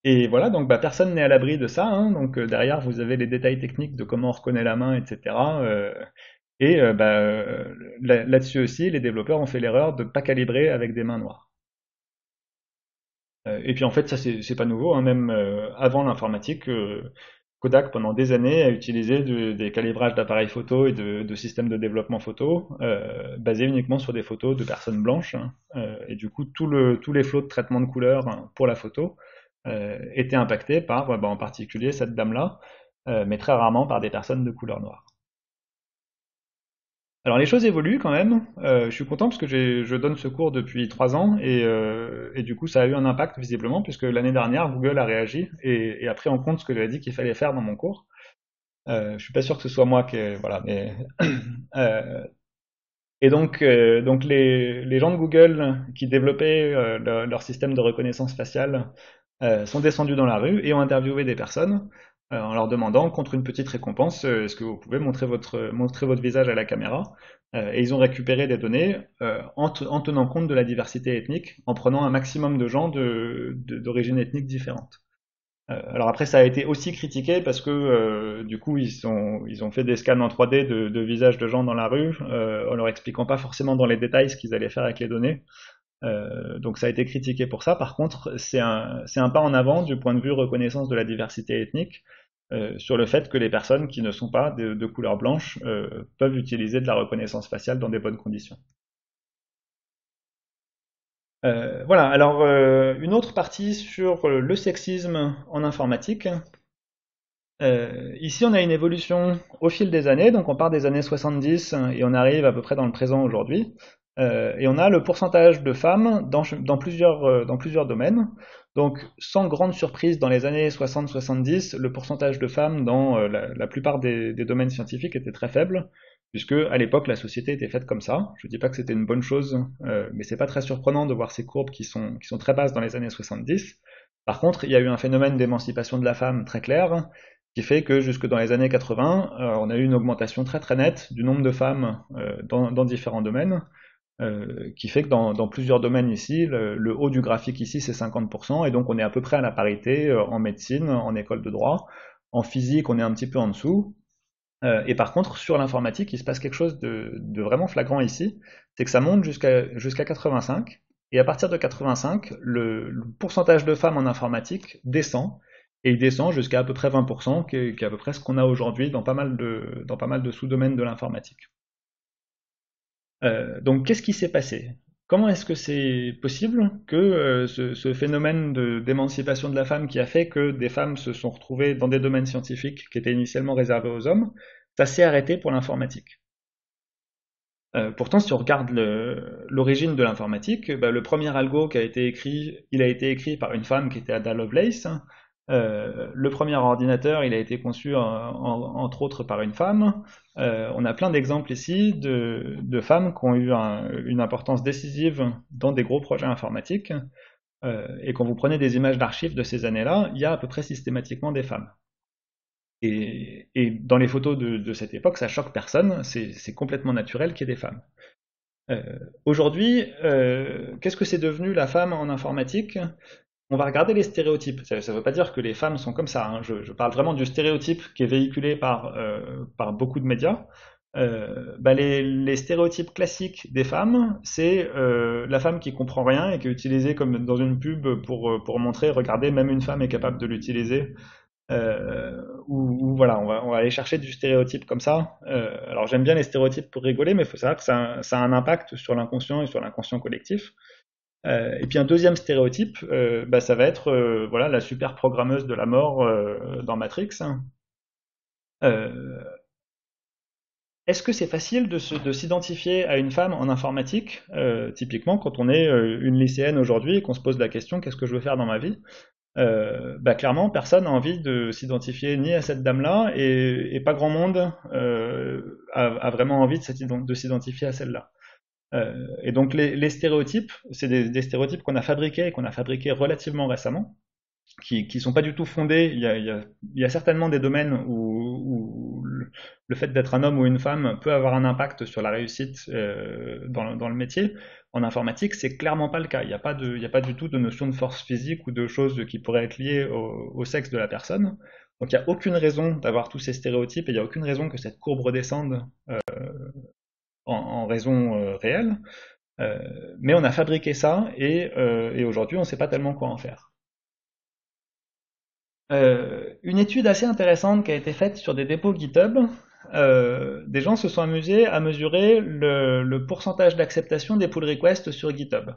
Et voilà, donc bah, personne n'est à l'abri de ça, hein. Donc derrière vous avez les détails techniques de comment on reconnaît la main, etc. Là-dessus aussi, les développeurs ont fait l'erreur de ne pas calibrer avec des mains noires. Et puis en fait, ça c'est pas nouveau, hein. Même avant l'informatique, Kodak pendant des années a utilisé des calibrages d'appareils photo et de systèmes de développement photo basés uniquement sur des photos de personnes blanches, hein. Et du coup, tous les flots de traitement de couleurs, hein, pour la photo étaient impactés par, bah, en particulier cette dame-là, mais très rarement par des personnes de couleur noire. Alors les choses évoluent quand même. Je suis content parce que je donne ce cours depuis 3 ans et du coup ça a eu un impact visiblement puisque l'année dernière Google a réagi et a pris en compte ce que j'avais dit qu'il fallait faire dans mon cours. Je suis pas sûr que ce soit moi qui voilà, mais euh, donc les gens de Google qui développaient leur système de reconnaissance faciale sont descendus dans la rue et ont interviewé des personnes en leur demandant, contre une petite récompense, est-ce que vous pouvez montrer votre visage à la caméra? Et ils ont récupéré des données en tenant compte de la diversité ethnique, en prenant un maximum de gens d'origine ethnique différente. Alors après, ça a été aussi critiqué parce que du coup, ils ont fait des scans en 3D de visages de gens dans la rue, en leur expliquant pas forcément dans les détails ce qu'ils allaient faire avec les données. Donc ça a été critiqué pour ça. Par contre, c'est un pas en avant du point de vue reconnaissance de la diversité ethnique, sur le fait que les personnes qui ne sont pas de couleur blanche peuvent utiliser de la reconnaissance faciale dans des bonnes conditions. Voilà, alors une autre partie sur le sexisme en informatique. Ici, on a une évolution au fil des années, donc on part des années 70 et on arrive à peu près dans le présent aujourd'hui. Et on a le pourcentage de femmes dans plusieurs domaines. Donc, sans grande surprise, dans les années 60-70, le pourcentage de femmes dans la plupart des domaines scientifiques était très faible, puisque à l'époque la société était faite comme ça. Je ne dis pas que c'était une bonne chose, mais c'est pas très surprenant de voir ces courbes qui sont très basses dans les années 70. Par contre, il y a eu un phénomène d'émancipation de la femme très clair, qui fait que jusque dans les années 80, on a eu une augmentation très très nette du nombre de femmes dans différents domaines, qui fait que dans plusieurs domaines ici, le haut du graphique ici c'est 50%, et donc on est à peu près à la parité en médecine, en école de droit, en physique on est un petit peu en dessous, et par contre sur l'informatique il se passe quelque chose de vraiment flagrant ici, c'est que ça monte jusqu'à 85, et à partir de 85, le pourcentage de femmes en informatique descend, et il descend jusqu'à à peu près 20%, qui est à peu près ce qu'on a aujourd'hui dans dans pas mal de sous-domaines de l'informatique. Donc qu'est-ce qui s'est passé? Comment est-ce que c'est possible que ce phénomène d'émancipation de la femme qui a fait que des femmes se sont retrouvées dans des domaines scientifiques qui étaient initialement réservés aux hommes, ça s'est arrêté pour l'informatique? Pourtant, si on regarde l'origine de l'informatique, bah, le premier algo qui a été écrit, il a été écrit par une femme qui était Ada Lovelace. Le premier ordinateur, il a été conçu entre autres par une femme. On a plein d'exemples ici de femmes qui ont eu une importance décisive dans des gros projets informatiques. Et quand vous prenez des images d'archives de ces années-là, il y a à peu près systématiquement des femmes. Et dans les photos de cette époque, ça choque personne, c'est complètement naturel qu'il y ait des femmes. Aujourd'hui, qu'est-ce que c'est devenu la femme en informatique? On va regarder les stéréotypes. Ça ne veut pas dire que les femmes sont comme ça, hein. Je parle vraiment du stéréotype qui est véhiculé par beaucoup de médias. Bah, les stéréotypes classiques des femmes, c'est la femme qui comprend rien et qui est utilisée comme dans une pub pour montrer, regardez, même une femme est capable de l'utiliser. Ou voilà, on va aller chercher du stéréotype comme ça. Alors j'aime bien les stéréotypes pour rigoler, mais il faut savoir que ça a un impact sur l'inconscient et sur l'inconscient collectif. Et puis un deuxième stéréotype, bah, ça va être voilà, la super programmeuse de la mort dans Matrix. Euh, Est-ce que c'est facile de s'identifier à une femme en informatique, typiquement quand on est une lycéenne aujourd'hui et qu'on se pose la question qu'est-ce que je veux faire dans ma vie? Bah, clairement, personne n'a envie de s'identifier ni à cette dame-là et pas grand monde a vraiment envie de s'identifier à celle-là. Et donc les stéréotypes, c'est des stéréotypes qu'on a fabriqués et qu'on a fabriqués relativement récemment, qui sont pas du tout fondés. Il y a certainement des domaines où le fait d'être un homme ou une femme peut avoir un impact sur la réussite dans le métier. En informatique, c'est clairement pas le cas. Il y a pas du tout de notion de force physique ou de choses qui pourraient être liées au sexe de la personne. Donc il n'y a aucune raison d'avoir tous ces stéréotypes et il n'y a aucune raison que cette courbe redescende en raison réelle. Mais on a fabriqué ça et aujourd'hui on ne sait pas tellement quoi en faire. Une étude assez intéressante qui a été faite sur des dépôts GitHub, des gens se sont amusés à mesurer le pourcentage d'acceptation des pull requests sur GitHub.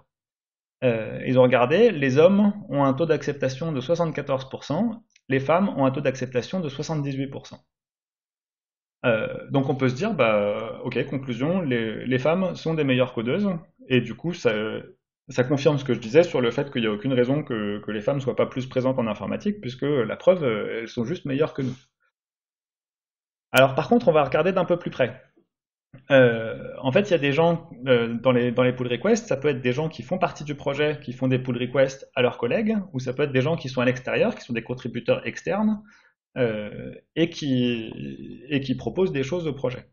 Ils ont regardé, les hommes ont un taux d'acceptation de 74%, les femmes ont un taux d'acceptation de 78%. Donc on peut se dire, bah, ok, conclusion, les femmes sont des meilleures codeuses, et du coup ça confirme ce que je disais sur le fait qu'il n'y a aucune raison que les femmes soient pas plus présentes en informatique, puisque la preuve, elles sont juste meilleures que nous. Alors par contre, on va regarder d'un peu plus près. En fait, il y a des gens dans les pull requests, ça peut être des gens qui font partie du projet, qui font des pull requests à leurs collègues, ou ça peut être des gens qui sont à l'extérieur, qui sont des contributeurs externes, et qui proposent des choses au projet.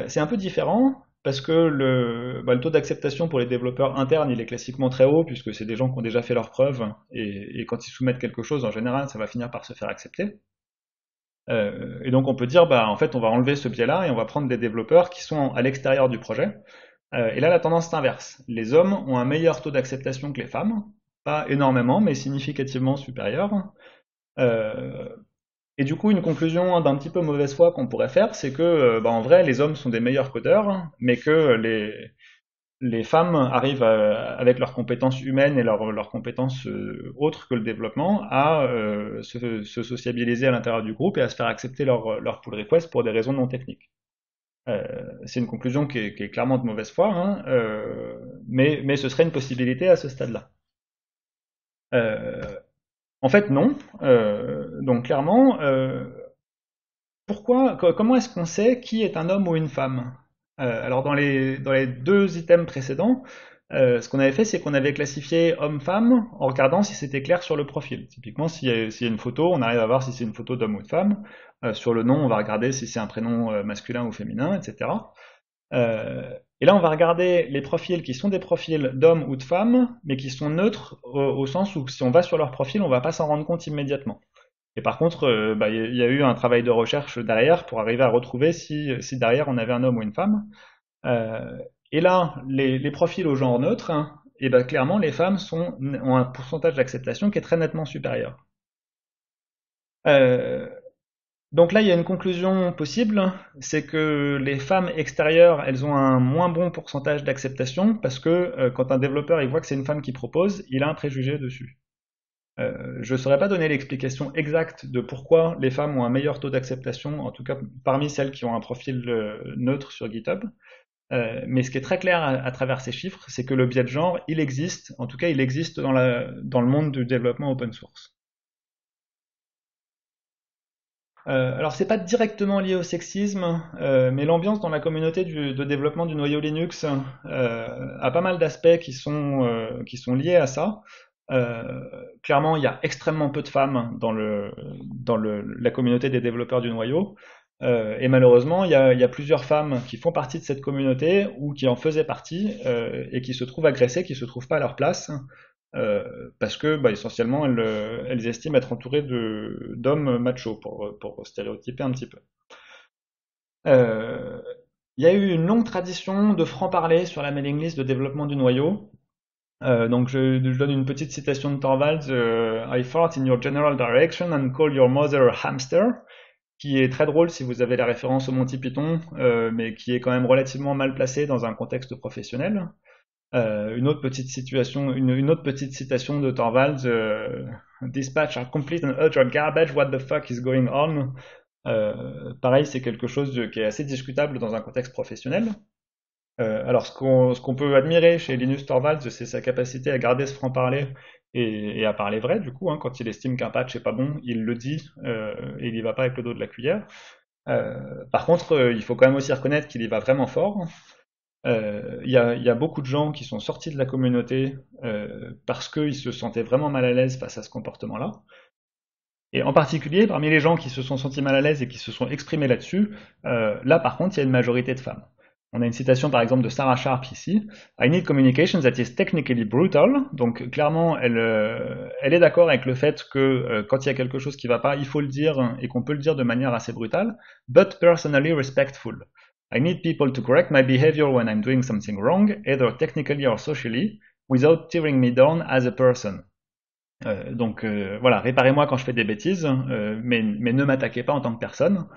C'est un peu différent parce que le taux d'acceptation pour les développeurs internes, il est classiquement très haut puisque c'est des gens qui ont déjà fait leurs preuves et quand ils soumettent quelque chose, en général, ça va finir par se faire accepter. Et donc on peut dire, bah en fait, on va enlever ce biais-là et on va prendre des développeurs qui sont à l'extérieur du projet. Et là, la tendance est inverse. Les hommes ont un meilleur taux d'acceptation que les femmes, pas énormément, mais significativement supérieur. Euh, et du coup, une conclusion d'un petit peu mauvaise foi qu'on pourrait faire, c'est que, bah, en vrai, les hommes sont des meilleurs codeurs, mais que les femmes arrivent avec leurs compétences humaines et leurs compétences autres que le développement à se sociabiliser à l'intérieur du groupe et à se faire accepter leur pull request pour des raisons non techniques. C'est une conclusion qui est clairement de mauvaise foi, hein, mais ce serait une possibilité à ce stade-là. Euh, En fait, non. Donc clairement, comment est-ce qu'on sait qui est un homme ou une femme? Alors dans les deux items précédents, ce qu'on avait fait, c'est qu'on avait classifié homme-femme en regardant si c'était clair sur le profil. Typiquement, s'il y a une photo, on arrive à voir si c'est une photo d'homme ou de femme. Sur le nom, on va regarder si c'est un prénom masculin ou féminin, etc. Et là, on va regarder les profils qui sont des profils d'hommes ou de femmes, mais qui sont neutres au sens où si on va sur leur profil, on va pas s'en rendre compte immédiatement. Et par contre, bah, il y a eu un travail de recherche derrière pour arriver à retrouver si derrière on avait un homme ou une femme. Euh, et là, les profils au genre neutre, hein, et ben clairement, les femmes ont un pourcentage d'acceptation qui est très nettement supérieur. Euh, donc là, il y a une conclusion possible, c'est que les femmes extérieures, elles ont un moins bon pourcentage d'acceptation parce que quand un développeur il voit que c'est une femme qui propose, il a un préjugé dessus. Je ne saurais pas donner l'explication exacte de pourquoi les femmes ont un meilleur taux d'acceptation, en tout cas parmi celles qui ont un profil neutre sur GitHub. Mais ce qui est très clair à travers ces chiffres, c'est que le biais de genre, il existe, en tout cas il existe dans le monde du développement open source. Alors c'est pas directement lié au sexisme, mais l'ambiance dans la communauté de développement du noyau Linux a pas mal d'aspects qui sont liés à ça. Clairement, il y a extrêmement peu de femmes la communauté des développeurs du noyau. Et malheureusement, il y a plusieurs femmes qui font partie de cette communauté ou qui en faisaient partie et qui se trouvent agressées, qui se trouvent pas à leur place parce que bah, essentiellement elles estiment être entourées d'hommes machos pour stéréotyper un petit peu. Euh, Il y a eu une longue tradition de franc-parler sur la mailing list de développement du noyau. Donc je donne une petite citation de Torvalds, I fought in your general direction and call your mother a hamster, qui est très drôle si vous avez la référence au Monty Python, mais qui est quand même relativement mal placé dans un contexte professionnel. Une autre petite citation de Torvalds, Dispatch are complete and utter garbage, what the fuck is going on? Pareil, c'est quelque chose qui est assez discutable dans un contexte professionnel. Alors, ce qu'on peut admirer chez Linus Torvalds, c'est sa capacité à garder ce franc-parler et à parler vrai, du coup, hein, quand il estime qu'un patch est pas bon, il le dit et il y va pas avec le dos de la cuillère. Par contre, il faut quand même aussi reconnaître qu'il y va vraiment fort. Il y a beaucoup de gens qui sont sortis de la communauté parce qu'ils se sentaient vraiment mal à l'aise face à ce comportement-là. Et en particulier, parmi les gens qui se sont sentis mal à l'aise et qui se sont exprimés là-dessus, là par contre, il y a une majorité de femmes. On a une citation par exemple de Sarah Sharp ici. I need communication that is technically brutal. Donc clairement, elle est d'accord avec le fait que quand il y a quelque chose qui ne va pas, il faut le dire et qu'on peut le dire de manière assez brutale, but personally respectful. I need people to correct my behavior when I'm doing something wrong, either technically or socially, without tearing me down as a person. Voilà, réparez-moi quand je fais des bêtises, mais ne m'attaquez pas en tant que personne.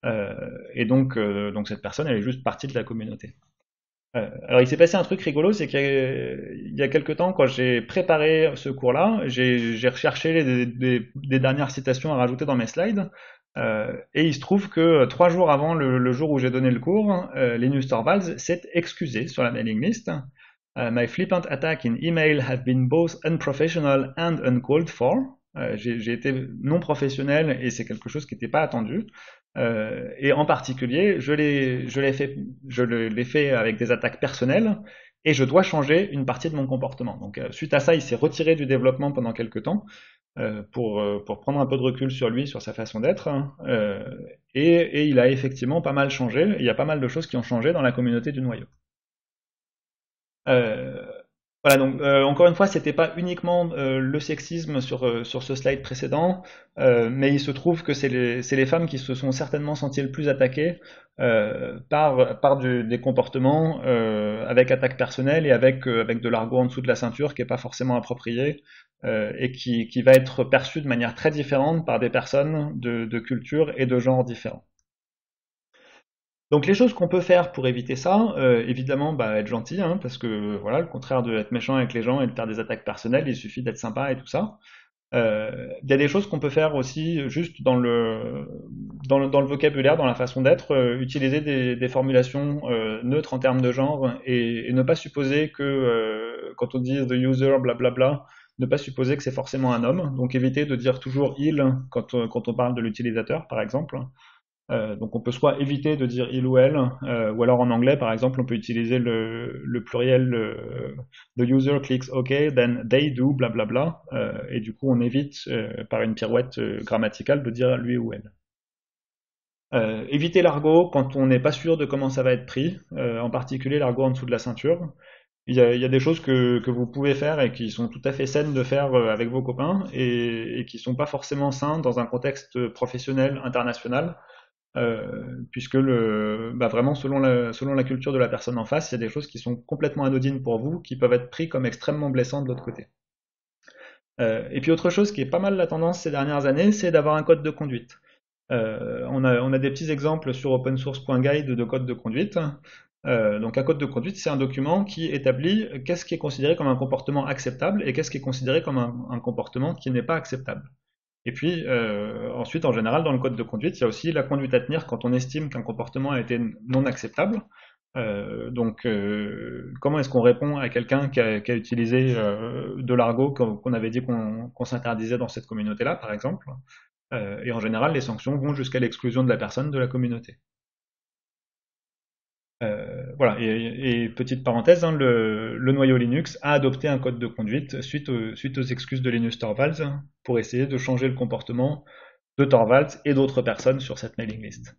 Donc cette personne, elle est juste partie de la communauté. Alors il s'est passé un truc rigolo, c'est qu'il y a quelque temps, quand j'ai préparé ce cours-là, j'ai recherché des dernières citations à rajouter dans mes slides, et il se trouve que 3 jours avant le jour où j'ai donné le cours, Linus Torvalds s'est excusé sur la mailing list. My flippant attack in email have been both unprofessional and uncalled for. J'ai été non professionnel et c'est quelque chose qui n'était pas attendu. Et en particulier, je l'ai fait avec des attaques personnelles et je dois changer une partie de mon comportement. Donc, suite à ça, il s'est retiré du développement pendant quelques temps pour prendre un peu de recul sur lui, sur sa façon d'être. Et il a effectivement pas mal changé. Il y a pas mal de choses qui ont changé dans la communauté du noyau. Euh, voilà, donc encore une fois, c'était pas uniquement le sexisme sur ce slide précédent, mais il se trouve que c'est les femmes qui se sont certainement senties le plus attaquées par des comportements avec attaque personnelle et avec de l'argot en dessous de la ceinture qui est pas forcément approprié et qui va être perçu de manière très différente par des personnes de culture et de genre différents. Donc les choses qu'on peut faire pour éviter ça, évidemment, bah, être gentil, hein, parce que voilà, le contraire de être méchant avec les gens et de faire des attaques personnelles, il suffit d'être sympa et tout ça. Il y a des choses qu'on peut faire aussi juste dans le vocabulaire, dans la façon d'être, utiliser des formulations neutres en termes de genre et ne pas supposer que quand on dit the user, blablabla, ne pas supposer que c'est forcément un homme. Donc éviter de dire toujours il quand on parle de l'utilisateur, par exemple. Donc on peut soit éviter de dire il ou elle, ou alors en anglais par exemple on peut utiliser le pluriel the user clicks OK, then they do, blablabla, et du coup on évite par une pirouette grammaticale de dire lui ou elle. Éviter l'argot quand on n'est pas sûr de comment ça va être pris, en particulier l'argot en dessous de la ceinture. Il y a des choses que vous pouvez faire et qui sont tout à fait saines de faire avec vos copains et qui sont pas forcément sains dans un contexte professionnel international. Puisque vraiment selon la culture de la personne en face, il y a des choses qui sont complètement anodines pour vous, qui peuvent être pris comme extrêmement blessantes de l'autre côté. Et puis autre chose qui est pas mal la tendance ces dernières années, c'est d'avoir un code de conduite. On a des petits exemples sur opensource.guide de code de conduite. Donc un code de conduite, c'est un document qui établit qu'est-ce qui est considéré comme un comportement acceptable et qu'est-ce qui est considéré comme un comportement qui n'est pas acceptable. Et puis ensuite, en général, dans le code de conduite, il y a aussi la conduite à tenir quand on estime qu'un comportement a été non acceptable. Comment est-ce qu'on répond à quelqu'un qui a utilisé de l'argot qu'on avait dit qu'on s'interdisait dans cette communauté-là, par exemple. Et en général, les sanctions vont jusqu'à l'exclusion de la personne de la communauté. Voilà, et petite parenthèse, hein, le noyau Linux a adopté un code de conduite suite aux excuses de Linus Torvalds pour essayer de changer le comportement de Torvalds et d'autres personnes sur cette mailing list.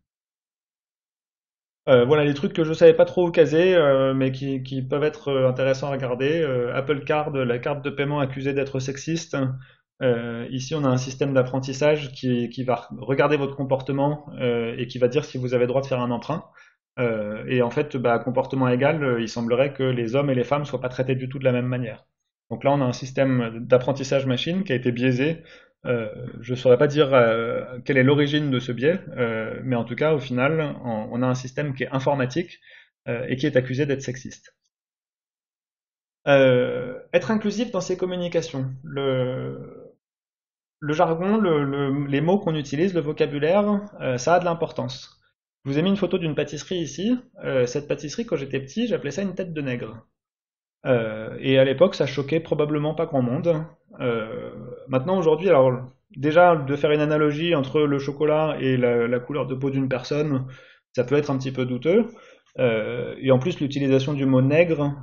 Voilà les trucs que je savais pas trop où caser, mais qui peuvent être intéressants à regarder. Apple Card, la carte de paiement accusée d'être sexiste. Ici, on a un système d'apprentissage qui va regarder votre comportement et qui va dire si vous avez le droit de faire un emprunt. Et en fait, comportement égal, il semblerait que les hommes et les femmes soient pas traités du tout de la même manière. Donc là, on a un système d'apprentissage machine qui a été biaisé. Je ne saurais pas dire quelle est l'origine de ce biais, mais en tout cas, au final, on a un système qui est informatique et qui est accusé d'être sexiste. Être inclusif dans ses communications. Le jargon, les mots qu'on utilise, le vocabulaire, ça a de l'importance. Je vous ai mis une photo d'une pâtisserie ici. Cette pâtisserie, quand j'étais petit, j'appelais ça une tête de nègre. Et à l'époque, ça choquait probablement pas grand monde. Maintenant, aujourd'hui, alors déjà de faire une analogie entre le chocolat et la couleur de peau d'une personne, ça peut être un petit peu douteux. Et en plus, l'utilisation du mot nègre,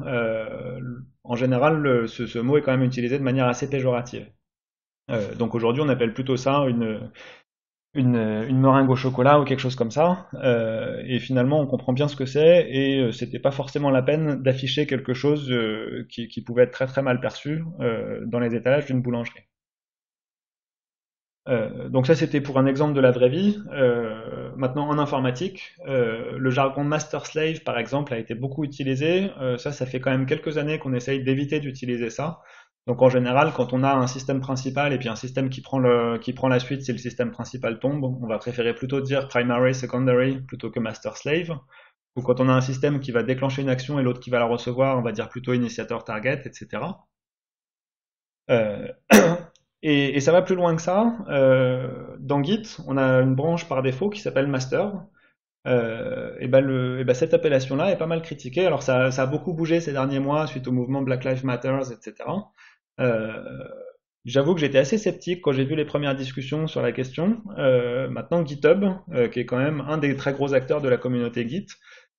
en général, ce mot est quand même utilisé de manière assez péjorative. Donc aujourd'hui, on appelle plutôt ça une meringue au chocolat ou quelque chose comme ça. Et finalement, on comprend bien ce que c'est, et c'était pas forcément la peine d'afficher quelque chose qui pouvait être très très mal perçu dans les étalages d'une boulangerie. Donc ça, c'était pour un exemple de la vraie vie. Maintenant, en informatique, le jargon master-slave, par exemple, a été beaucoup utilisé. Ça fait quand même quelques années qu'on essaye d'éviter d'utiliser ça. Donc en général, quand on a un système principal et puis un système qui prend la suite si le système principal tombe, on va préférer plutôt dire primary, secondary plutôt que master-slave. Ou quand on a un système qui va déclencher une action et l'autre qui va la recevoir, on va dire plutôt initiator target, etc. Euh, et ça va plus loin que ça. Dans Git, on a une branche par défaut qui s'appelle master. Cette appellation-là est pas mal critiquée. Alors ça a beaucoup bougé ces derniers mois suite au mouvement Black Lives Matter, etc. J'avoue que j'étais assez sceptique quand j'ai vu les premières discussions sur la question. Maintenant, GitHub, qui est quand même un des très gros acteurs de la communauté Git,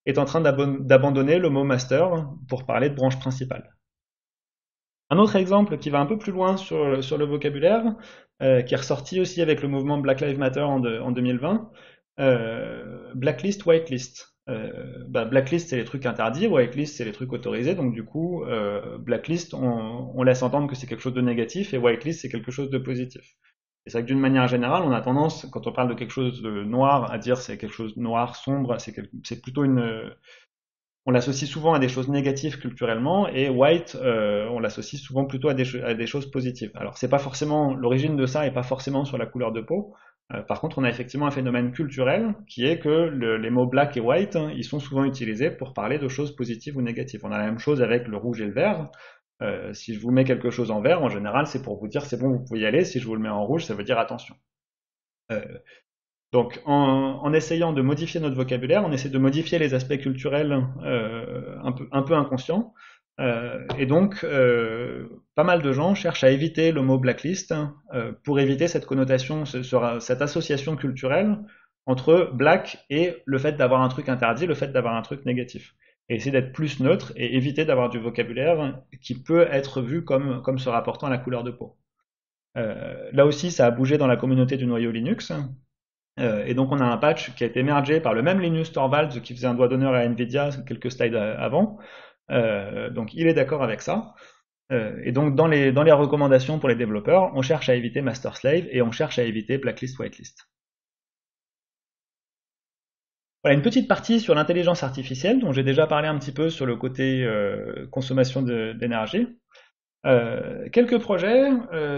est en train d'abandonner le mot master pour parler de branche principale. Un autre exemple qui va un peu plus loin sur le vocabulaire, qui est ressorti aussi avec le mouvement Black Lives Matter en 2020, blacklist, whitelist. Blacklist, c'est les trucs interdits, whitelist, c'est les trucs autorisés. Donc du coup, blacklist, on laisse entendre que c'est quelque chose de négatif, et whitelist, c'est quelque chose de positif. Et c'est vrai que d'une manière générale, on a tendance, quand on parle de quelque chose de noir, à dire c'est quelque chose de noir, sombre, c'est plutôt on l'associe souvent à des choses négatives culturellement, et white, on l'associe souvent plutôt à des choses positives. Alors c'est pas forcément, l'origine de ça est pas forcément sur la couleur de peau. Par contre, on a effectivement un phénomène culturel qui est que les mots black et white, ils sont souvent utilisés pour parler de choses positives ou négatives. On a la même chose avec le rouge et le vert. Si je vous mets quelque chose en vert, en général, c'est pour vous dire c'est bon, vous pouvez y aller. Si je vous le mets en rouge, ça veut dire attention. Euh, donc, en essayant de modifier notre vocabulaire, on essaie de modifier les aspects culturels un peu inconscients. Et donc, pas mal de gens cherchent à éviter le mot blacklist pour éviter cette connotation, cette association culturelle entre black et le fait d'avoir un truc interdit, le fait d'avoir un truc négatif. Et essayer d'être plus neutre et éviter d'avoir du vocabulaire qui peut être vu comme se rapportant à la couleur de peau. Là aussi, ça a bougé dans la communauté du noyau Linux. Et donc on a un patch qui a été mergé par le même Linus Torvalds qui faisait un doigt d'honneur à Nvidia quelques slides avant. Donc il est d'accord avec ça. Et donc dans les recommandations pour les développeurs, on cherche à éviter master slave et on cherche à éviter blacklist whitelist. Voilà une petite partie sur l'intelligence artificielle dont j'ai déjà parlé un petit peu sur le côté consommation d'énergie. Quelques projets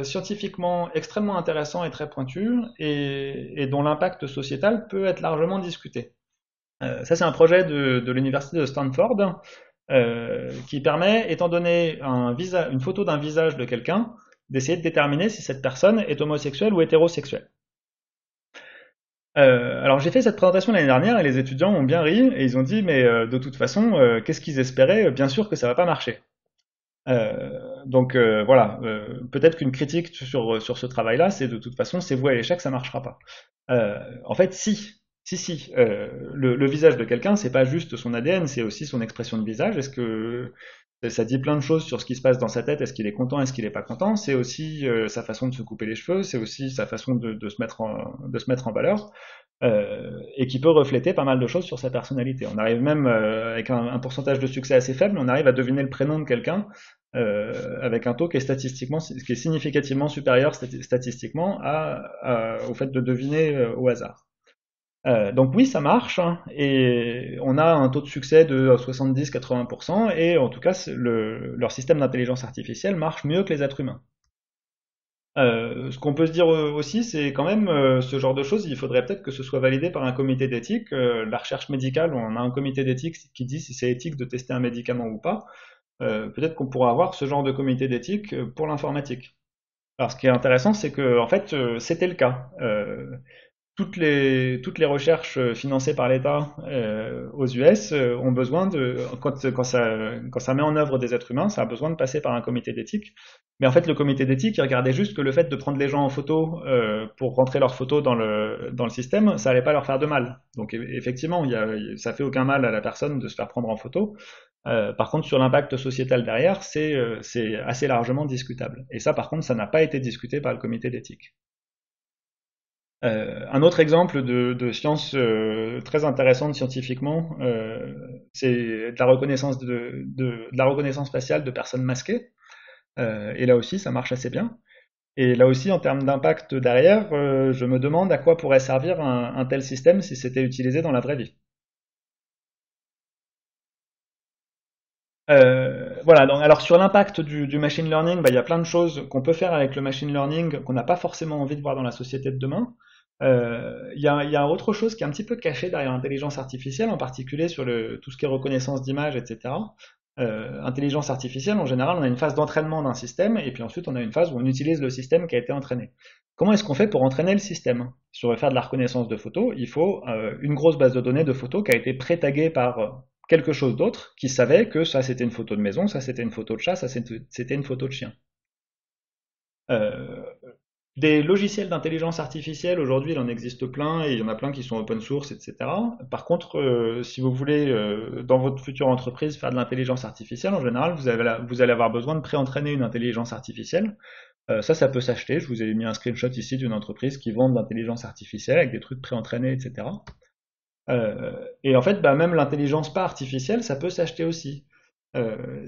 scientifiquement extrêmement intéressants et très pointus et dont l'impact sociétal peut être largement discuté. Ça, c'est un projet de l'université de Stanford qui permet, étant donné une photo d'un visage de quelqu'un, d'essayer de déterminer si cette personne est homosexuelle ou hétérosexuelle. Alors j'ai fait cette présentation l'année dernière et les étudiants ont bien ri et ils ont dit mais de toute façon qu'est-ce qu'ils espéraient? Bien sûr que ça va pas marcher. Voilà, peut-être qu'une critique sur ce travail-là, c'est de toute façon, c'est voué à l'échec, ça marchera pas. En fait, si. Le visage de quelqu'un, c'est pas juste son ADN, c'est aussi son expression de visage. Est-ce que ça dit plein de choses sur ce qui se passe dans sa tête? Est-ce qu'il est content? Est-ce qu'il est pas content? C'est aussi sa façon de se couper les cheveux, c'est aussi sa façon de se mettre en valeur. Et qui peut refléter pas mal de choses sur sa personnalité. On arrive même, avec un pourcentage de succès assez faible, on arrive à deviner le prénom de quelqu'un avec un taux qui est significativement supérieur statistiquement au fait de deviner au hasard. Donc oui, ça marche, hein, et on a un taux de succès de 70-80%, et en tout cas, leur système d'intelligence artificielle marche mieux que les êtres humains. Ce qu'on peut se dire aussi, c'est quand même ce genre de choses, il faudrait peut-être que ce soit validé par un comité d'éthique. La recherche médicale, on a un comité d'éthique qui dit si c'est éthique de tester un médicament ou pas. Peut-être qu'on pourra avoir ce genre de comité d'éthique pour l'informatique. Alors ce qui est intéressant, c'est que en fait, c'était le cas. toutes les recherches financées par l'État aux US ont besoin quand ça met en œuvre des êtres humains, ça a besoin de passer par un comité d'éthique. Mais en fait, le comité d'éthique, il regardait juste que le fait de prendre les gens en photo pour rentrer leurs photos dans le système, ça allait pas leur faire de mal. Donc effectivement, ça fait aucun mal à la personne de se faire prendre en photo. Par contre, sur l'impact sociétal derrière, c'est assez largement discutable. Et ça, par contre, ça n'a pas été discuté par le comité d'éthique. Un autre exemple de science très intéressante scientifiquement, c'est de la reconnaissance de la reconnaissance faciale de personnes masquées. Et là aussi, ça marche assez bien. Et là aussi, en termes d'impact derrière, je me demande à quoi pourrait servir un tel système si c'était utilisé dans la vraie vie. Voilà, donc, alors sur l'impact du machine learning, bah, il y a plein de choses qu'on peut faire avec le machine learning qu'on n'a pas forcément envie de voir dans la société de demain. Il y a autre chose qui est un petit peu cachée derrière l'intelligence artificielle, en particulier sur tout ce qui est reconnaissance d'image, etc. Intelligence artificielle, en général, on a une phase d'entraînement d'un système, et puis ensuite on a une phase où on utilise le système qui a été entraîné. Comment est-ce qu'on fait pour entraîner le système? Si on veut faire de la reconnaissance de photos, il faut une grosse base de données de photos qui a été pré-taguée par quelque chose d'autre qui savait que ça c'était une photo de maison, ça c'était une photo de chat, ça c'était une photo de chien. Euh, des logiciels d'intelligence artificielle, aujourd'hui, il en existe plein et il y en a plein qui sont open source, etc. Par contre, si vous voulez, dans votre future entreprise, faire de l'intelligence artificielle, en général, vous allez avoir besoin de pré-entraîner une intelligence artificielle. Ça peut s'acheter. Je vous ai mis un screenshot ici d'une entreprise qui vend de l'intelligence artificielle avec des trucs pré-entraînés, etc. Et en fait, bah, même l'intelligence pas artificielle, ça peut s'acheter aussi.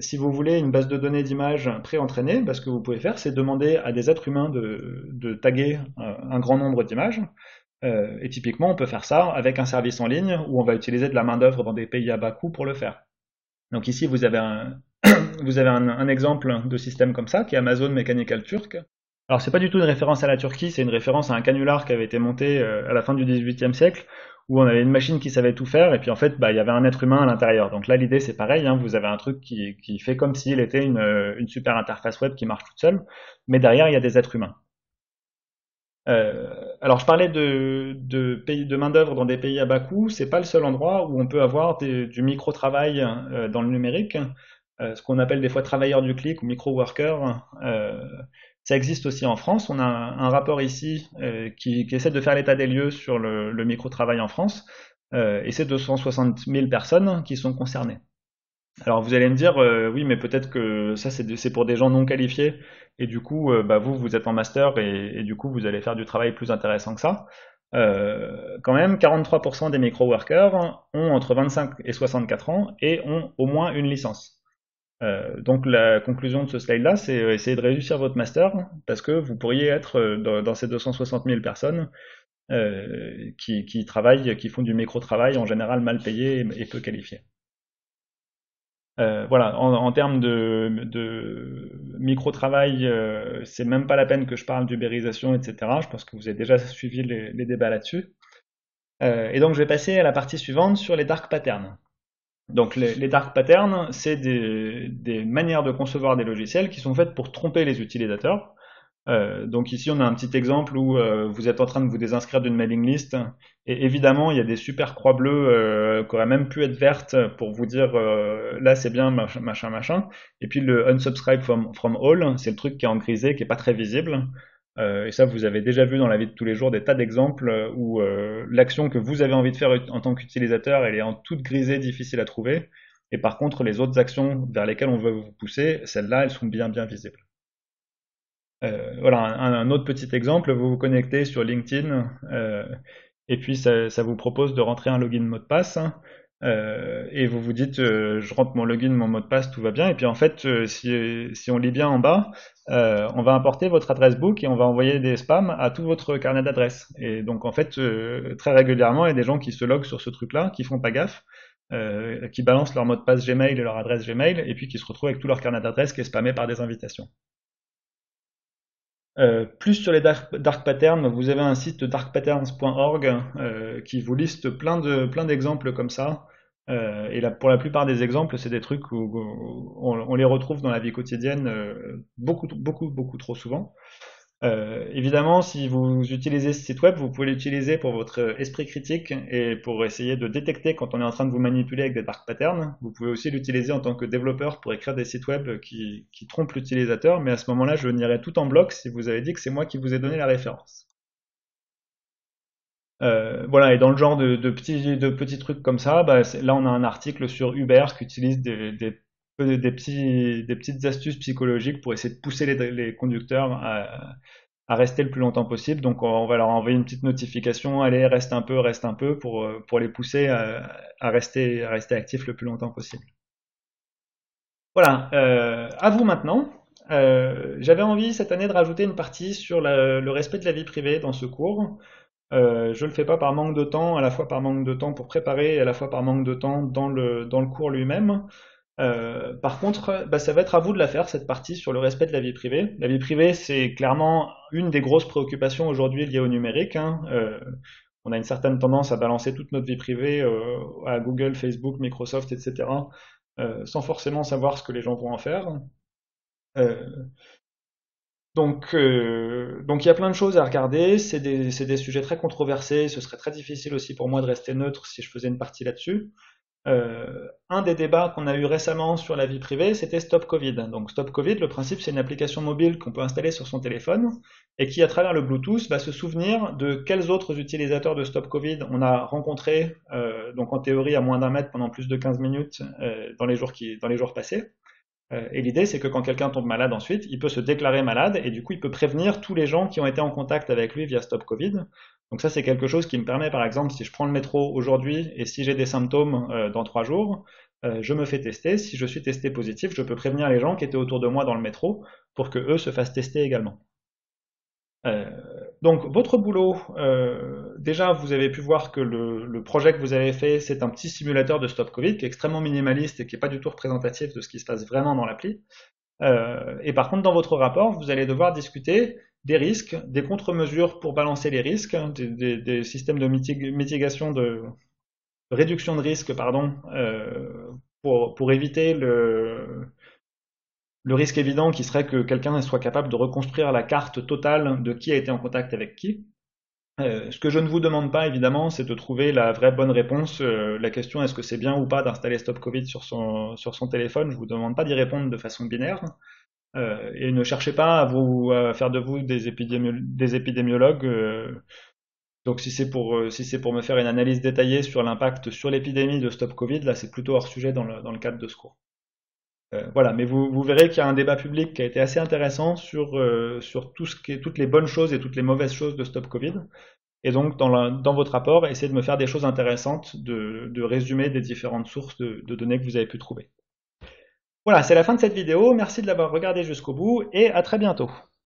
Si vous voulez une base de données d'images pré-entraînée, bah, ce que vous pouvez faire, c'est demander à des êtres humains de taguer un grand nombre d'images. Et typiquement, on peut faire ça avec un service en ligne où on va utiliser de la main-d'œuvre dans des pays à bas coût pour le faire. Donc ici, vous avez un exemple de système comme ça, qui est Amazon Mechanical Turk. Alors c'est pas du tout une référence à la Turquie, c'est une référence à un canular qui avait été monté à la fin du XVIIIe siècle, où on avait une machine qui savait tout faire, et puis en fait, bah, il y avait un être humain à l'intérieur. Donc là, l'idée c'est pareil, hein, vous avez un truc qui fait comme s'il était une super interface web qui marche toute seule, mais derrière, il y a des êtres humains. Alors je parlais de main-d'œuvre dans des pays à bas coût, c'est pas le seul endroit où on peut avoir du micro-travail dans le numérique, ce qu'on appelle des fois travailleurs du clic ou micro-workers. Ça existe aussi en France. On a un rapport ici qui essaie de faire l'état des lieux sur le micro-travail en France, et c'est 260 000 personnes qui sont concernées. Alors vous allez me dire, oui, mais peut-être que ça c'est pour des gens non qualifiés, et du coup, bah, vous êtes en master, et du coup vous allez faire du travail plus intéressant que ça. Quand même, 43% des micro-workers ont entre 25 et 64 ans et ont au moins une licence. Donc la conclusion de ce slide-là, c'est essayer de réussir votre master, parce que vous pourriez être dans ces 260 000 personnes qui travaillent, qui font du micro-travail en général mal payé et peu qualifié. Voilà, en termes de micro-travail, c'est même pas la peine que je parle d'ubérisation, etc. Je pense que vous avez déjà suivi les débats là-dessus. Et donc je vais passer à la partie suivante sur les dark patterns. Donc les dark patterns, c'est des manières de concevoir des logiciels qui sont faites pour tromper les utilisateurs. Donc ici on a un petit exemple où vous êtes en train de vous désinscrire d'une mailing list et évidemment il y a des super croix bleues qui auraient même pu être vertes pour vous dire là c'est bien machin machin machin, et puis le unsubscribe from all, c'est le truc qui est en grisé, qui est pas très visible. Et ça vous avez déjà vu dans la vie de tous les jours des tas d'exemples où l'action que vous avez envie de faire en tant qu'utilisateur elle est en toute grisée, difficile à trouver, et par contre les autres actions vers lesquelles on veut vous pousser, celles-là elles sont bien bien visibles. Voilà, un autre petit exemple, vous vous connectez sur LinkedIn et puis ça vous propose de rentrer un login mot de passe, et vous vous dites je rentre mon login, mon mot de passe, tout va bien, et puis en fait si on lit bien en bas, on va importer votre adresse book et on va envoyer des spams à tout votre carnet d'adresses. Et donc en fait très régulièrement il y a des gens qui se loguent sur ce truc-là, qui font pas gaffe, qui balancent leur mot de passe Gmail et leur adresse Gmail, et puis qui se retrouvent avec tout leur carnet d'adresses qui est spammé par des invitations. Plus sur les dark patterns, vous avez un site darkpatterns.org qui vous liste plein d'exemples comme ça. Et là, pour la plupart des exemples, c'est des trucs où on les retrouve dans la vie quotidienne beaucoup trop souvent. Évidemment, si vous utilisez ce site web, vous pouvez l'utiliser pour votre esprit critique et pour essayer de détecter quand on est en train de vous manipuler avec des dark patterns. Vous pouvez aussi l'utiliser en tant que développeur pour écrire des sites web qui trompent l'utilisateur, mais à ce moment-là, je nierai tout en bloc si vous avez dit que c'est moi qui vous ai donné la référence. Voilà, et dans le genre de petits trucs comme ça, bah, là on a un article sur Uber qui utilise des petites astuces psychologiques pour essayer de pousser les conducteurs à rester le plus longtemps possible. Donc on va leur envoyer une petite notification, allez, reste un peu pour les pousser à rester actifs le plus longtemps possible. Voilà, à vous maintenant. J'avais envie cette année de rajouter une partie sur le respect de la vie privée dans ce cours. Je le fais pas par manque de temps, à la fois par manque de temps pour préparer et à la fois par manque de temps dans le cours lui-même. Par contre, bah, ça va être à vous de la faire, cette partie sur le respect de la vie privée. La vie privée, c'est clairement une des grosses préoccupations aujourd'hui liées au numérique, hein. On a une certaine tendance à balancer toute notre vie privée à Google, Facebook, Microsoft, etc., sans forcément savoir ce que les gens vont en faire. Euh, donc il y a plein de choses à regarder, c'est des sujets très controversés, ce serait très difficile aussi pour moi de rester neutre si je faisais une partie là-dessus. Un des débats qu'on a eu récemment sur la vie privée, c'était Stop Covid. Donc Stop Covid, le principe c'est une application mobile qu'on peut installer sur son téléphone et qui à travers le Bluetooth va se souvenir de quels autres utilisateurs de Stop Covid on a rencontrés, donc en théorie à moins d'un mètre pendant plus de 15 minutes dans les jours passés. Et l'idée, c'est que quand quelqu'un tombe malade ensuite, il peut se déclarer malade et du coup, il peut prévenir tous les gens qui ont été en contact avec lui via Stop Covid. Donc ça, c'est quelque chose qui me permet, par exemple, si je prends le métro aujourd'hui et si j'ai des symptômes dans 3 jours, je me fais tester. Si je suis testé positif, je peux prévenir les gens qui étaient autour de moi dans le métro pour que eux se fassent tester également. Euh, donc votre boulot, déjà vous avez pu voir que le projet que vous avez fait, c'est un petit simulateur de Stop Covid qui est extrêmement minimaliste et qui n'est pas du tout représentatif de ce qui se passe vraiment dans l'appli. Et par contre, dans votre rapport, vous allez devoir discuter des risques, des contre-mesures pour balancer les risques, hein, des systèmes de mitigation, de réduction de risque, pardon, pour éviter le risque évident qui serait que quelqu'un soit capable de reconstruire la carte totale de qui a été en contact avec qui. Ce que je ne vous demande pas, évidemment, c'est de trouver la vraie bonne réponse. La question est-ce que c'est bien ou pas d'installer Stop Covid sur son téléphone? Je vous demande pas d'y répondre de façon binaire. Et ne cherchez pas à faire de vous des épidémiologues. Donc si c'est pour me faire une analyse détaillée sur l'impact sur l'épidémie de Stop Covid, là c'est plutôt hors sujet dans le cadre de ce cours. Voilà, mais vous verrez qu'il y a un débat public qui a été assez intéressant sur toutes les bonnes choses et toutes les mauvaises choses de Stop Covid. Et donc, dans votre rapport, essayez de me faire des choses intéressantes, de résumer des différentes sources de données que vous avez pu trouver. Voilà, c'est la fin de cette vidéo. Merci de l'avoir regardé jusqu'au bout et à très bientôt.